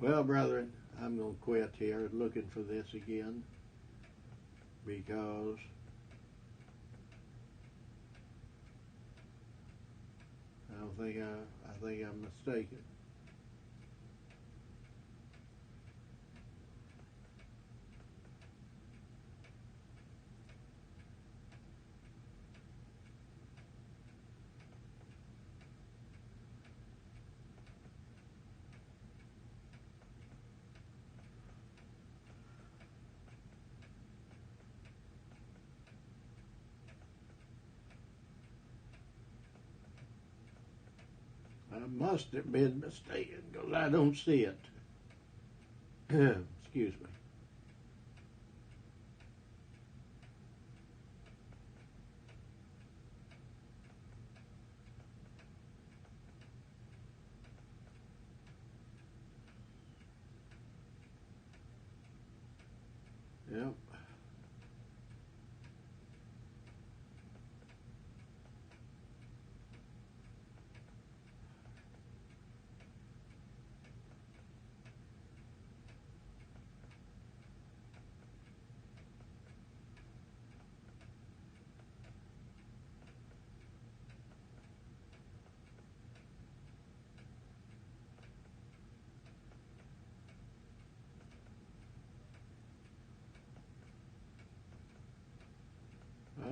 Well, brethren, I'm going to quit here looking for this again because I think I'm mistaken. I must have been mistaken because I don't see it. Excuse me. Yep.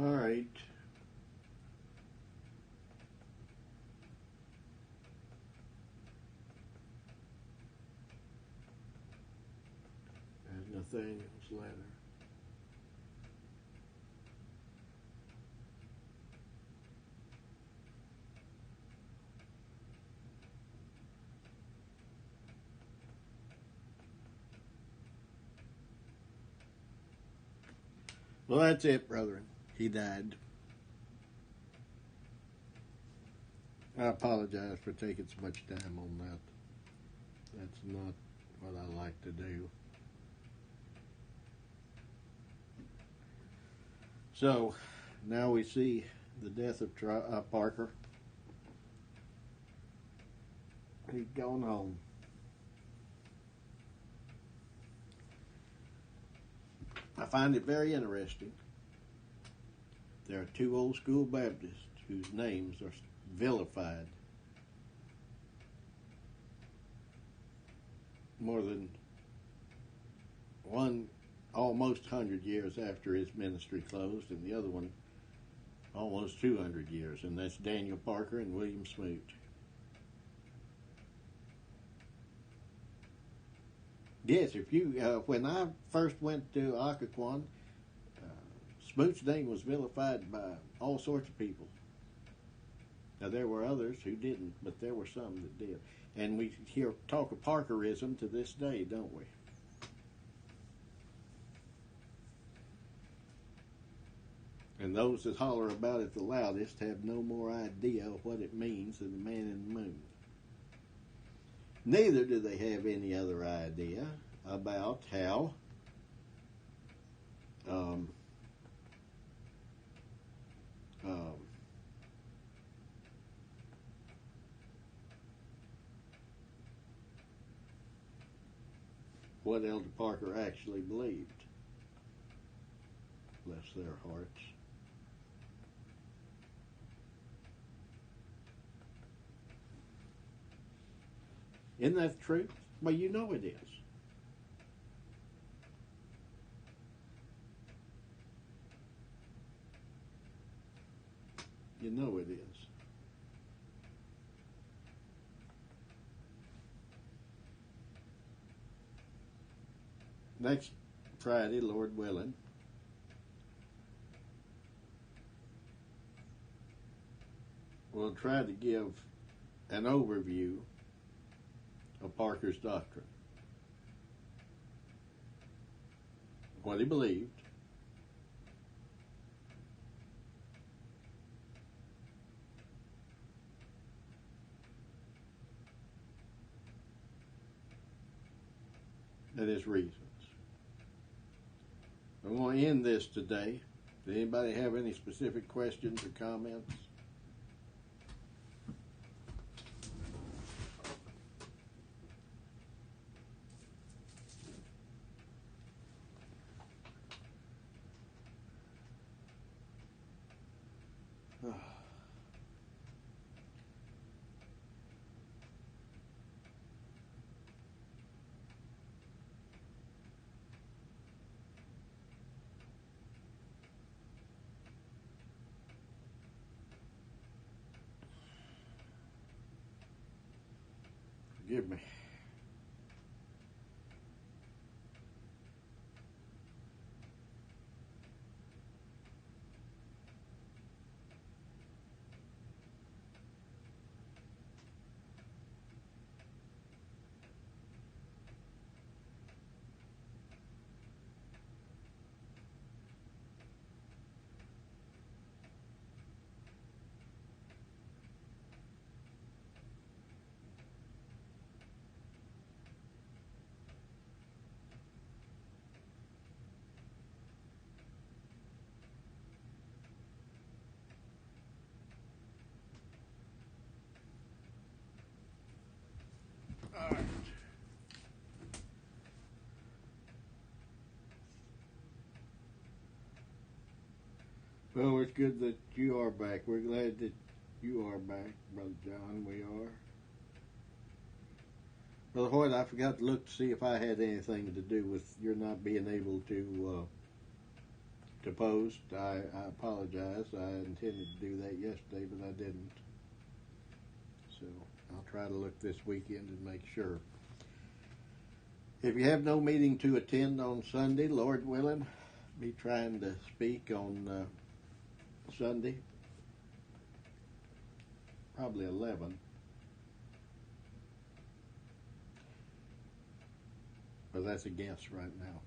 All right. There's Nathaniel's letter. Well, that's it, brethren. He died. I apologize for taking so much time on that. That's not what I like to do. So, now we see the death of Parker. He's gone home. I find it very interesting. There are two old school Baptists whose names are vilified more than one almost 100 years after his ministry closed, and the other one almost 200 years, and that's Daniel Parker and William Smoot. Yes, if you when I first went to Occoquan, Smoot's name was vilified by all sorts of people. Now there were others who didn't, but there were some that did, and we hear talk of Parkerism to this day, don't we? And those that holler about it the loudest have no more idea what it means than the man in the moon. Neither do they have any other idea about how what Elder Parker actually believed. Bless their hearts. Isn't that the truth? Well, you know it is. You know it is. Next Friday, Lord willing, we'll try to give an overview of Parker's doctrine. What he believed, and his reasons. I'm going to end this today. Does anybody have any specific questions or comments? Forgive me. All right. Well, it's good that you are back. We're glad that you are back, Brother John. We are. Brother Hoyt, I forgot to look to see if I had anything to do with your not being able to post. I apologize. I intended to do that yesterday, but I didn't. So I'll try to look this weekend and make sure. If you have no meeting to attend on Sunday, Lord willing, be trying to speak on Sunday, probably 11. But that's a guess right now.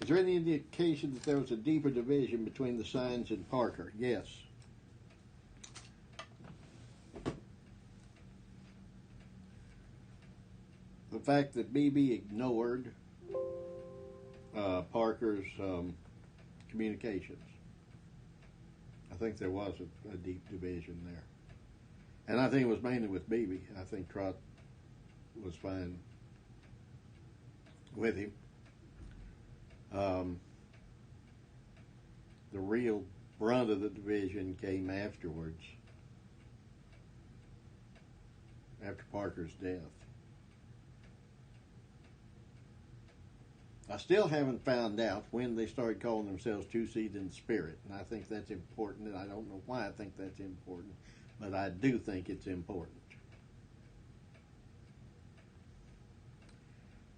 Is there any indication that there was a deeper division between the Signs and Parker? Yes. The fact that Beebe ignored Parker's communications. I think there was a deep division there. And I think it was mainly with Beebe. I think Trot was fine with him. The real brunt of the division came afterwards, after Parker's death. I still haven't found out when they started calling themselves Two Seed in the Spirit, and I think that's important, and I don't know why I think that's important, but I do think it's important.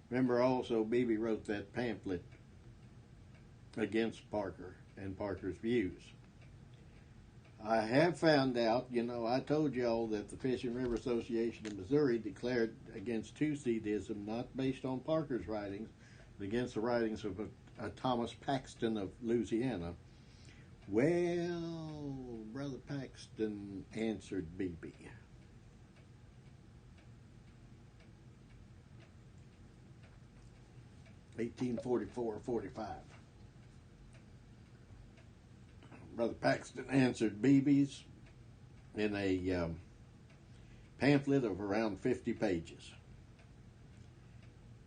Remember also, Beebe wrote that pamphlet against Parker and Parker's views. I have found out, I told y'all that the Fish and River Association of Missouri declared against two-seedism, not based on Parker's writings, but against the writings of Thomas Paxton of Louisiana. Well, Brother Paxton answered Beebe. (1844-45). Brother Paxton answered Beebe's in a pamphlet of around 50 pages.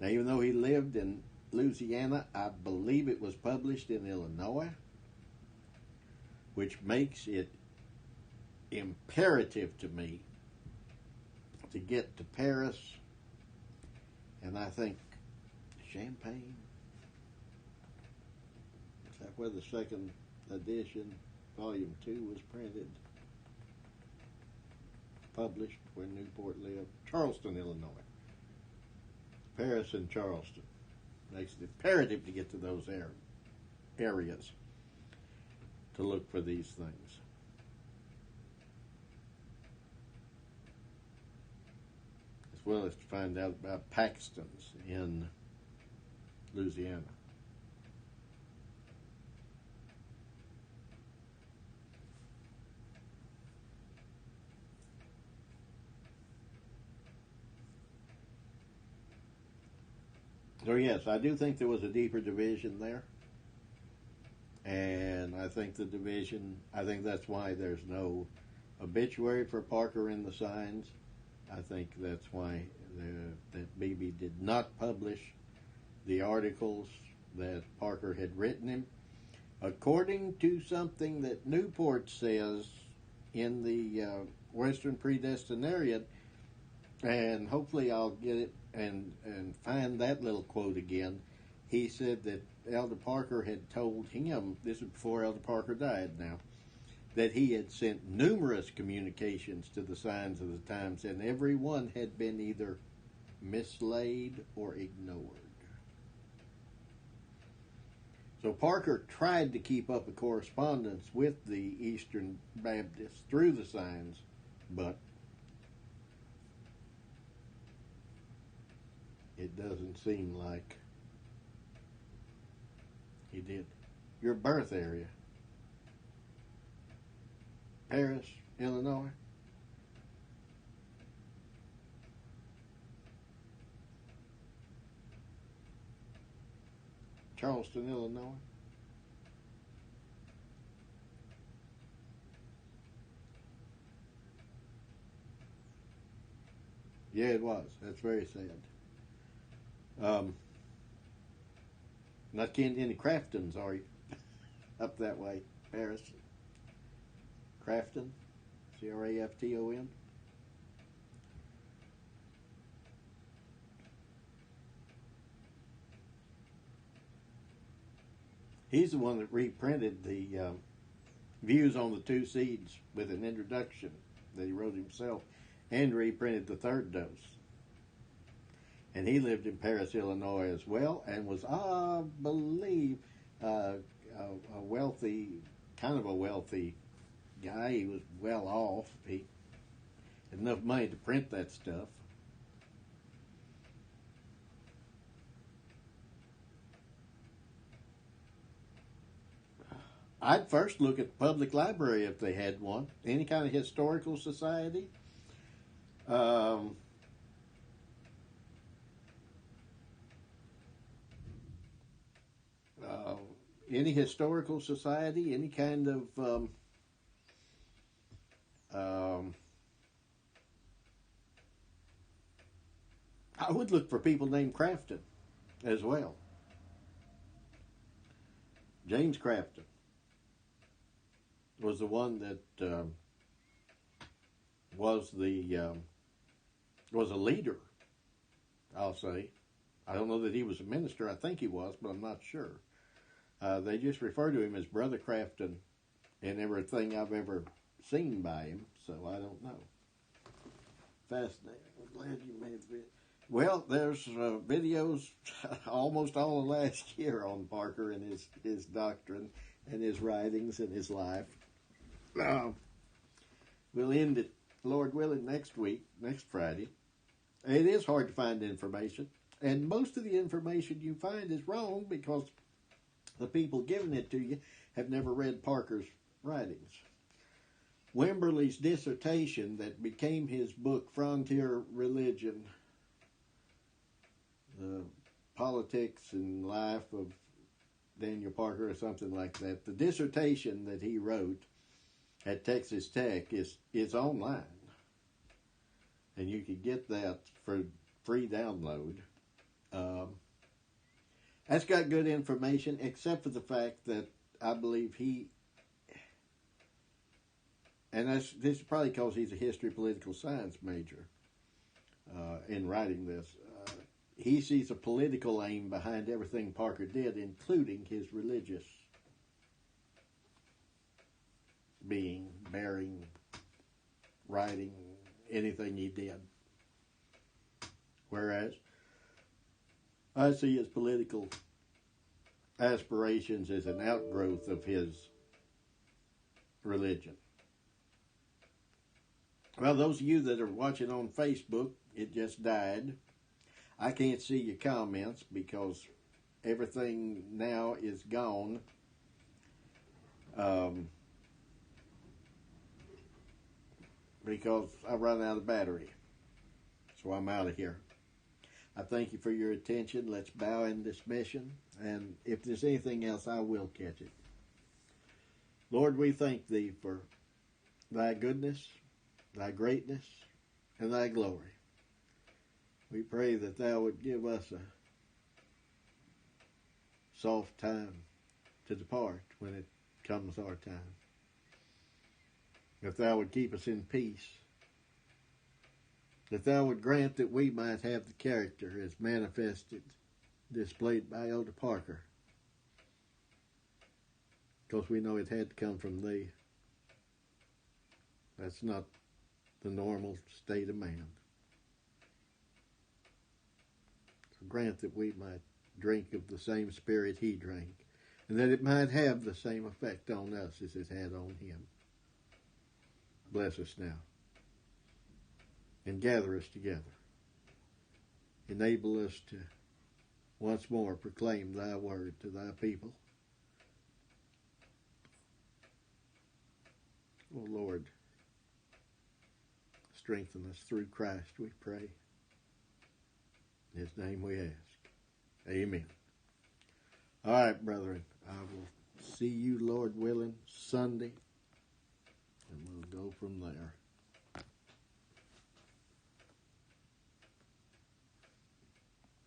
Now, even though he lived in Louisiana, I believe it was published in Illinois, which makes it imperative to me to get to Paris, and I think Champaign. Is that where the second edition, volume 2, was printed, published, where Newport lived? Charleston, Illinois. Paris and Charleston. Makes it imperative to get to those areas to look for these things. As well as to find out about Paxton's in Louisiana. So yes, I do think there was a deeper division there. And I think that's why there's no obituary for Parker in the Signs. I think that's why that Beebe did not publish the articles that Parker had written him. According to something that Newport says in the Western Predestinarian, and hopefully I'll get it and find that little quote again. He said that Elder Parker had told him, this is before Elder Parker died now, that he had sent numerous communications to the Signs of the Times, and every one had been either mislaid or ignored. So Parker tried to keep up a correspondence with the Eastern Baptists through the Signs, but it doesn't seem like he did. Your birth area, Paris, Illinois. Charleston, Illinois. Yeah, it was. That's very sad. Not kin to any Craftons, are you? Up that way, Paris. Crafton, Crafton. He's the one that reprinted the Views on the Two Seeds with an introduction that he wrote himself, and reprinted the third dose. And he lived in Paris, Illinois as well, and was, I believe, a wealthy, kind of a wealthy guy. He was well off. He had enough money to print that stuff. I'd first look at the public library if they had one. Any kind of historical society. Any historical society, any kind of I would look for people named Crafton as well. James Crafton was the one that was a leader, I'll say. I don't know that he was a minister. I think he was, but I'm not sure. They just refer to him as Brother Crafton in everything I've ever seen by him, so I don't know. Fascinating. I'm glad you made the video. Well, there's videos almost all of last year on Parker and his doctrine and his writings and his life. We'll end it, Lord willing, next week, next Friday. It is hard to find information, and most of the information you find is wrong because the people giving it to you have never read Parker's writings. Wimberley's dissertation that became his book, Frontier Religion, the politics and life of Daniel Parker or something like that, the dissertation that he wrote at Texas Tech is online. And you can get that for free download. That's got good information, except for the fact that I believe this is probably because he's a history political science major in writing this. He sees a political aim behind everything Parker did, including his religious being, bearing, writing, anything he did. Whereas I see his political aspirations as an outgrowth of his religion. Well, those of you that are watching on Facebook, it just died. I can't see your comments because everything now is gone. Because I run out of battery. So I'm out of here. I thank you for your attention. Let's bow in dismission. And if there's anything else, I will catch it. Lord, we thank thee for thy goodness, thy greatness, and thy glory. We pray that thou would give us a soft time to depart when it comes our time. That thou would keep us in peace. That thou would grant that we might have the character as manifested, displayed by Elder Parker. Because we know it had to come from thee. That's not the normal state of man. So grant that we might drink of the same spirit he drank, and that it might have the same effect on us as it had on him. Bless us now, and gather us together. Enable us to once more proclaim thy word to thy people. Oh Lord, strengthen us through Christ, we pray. In his name we ask. Amen. All right, brethren, I will see you, Lord willing, Sunday, and we'll go from there.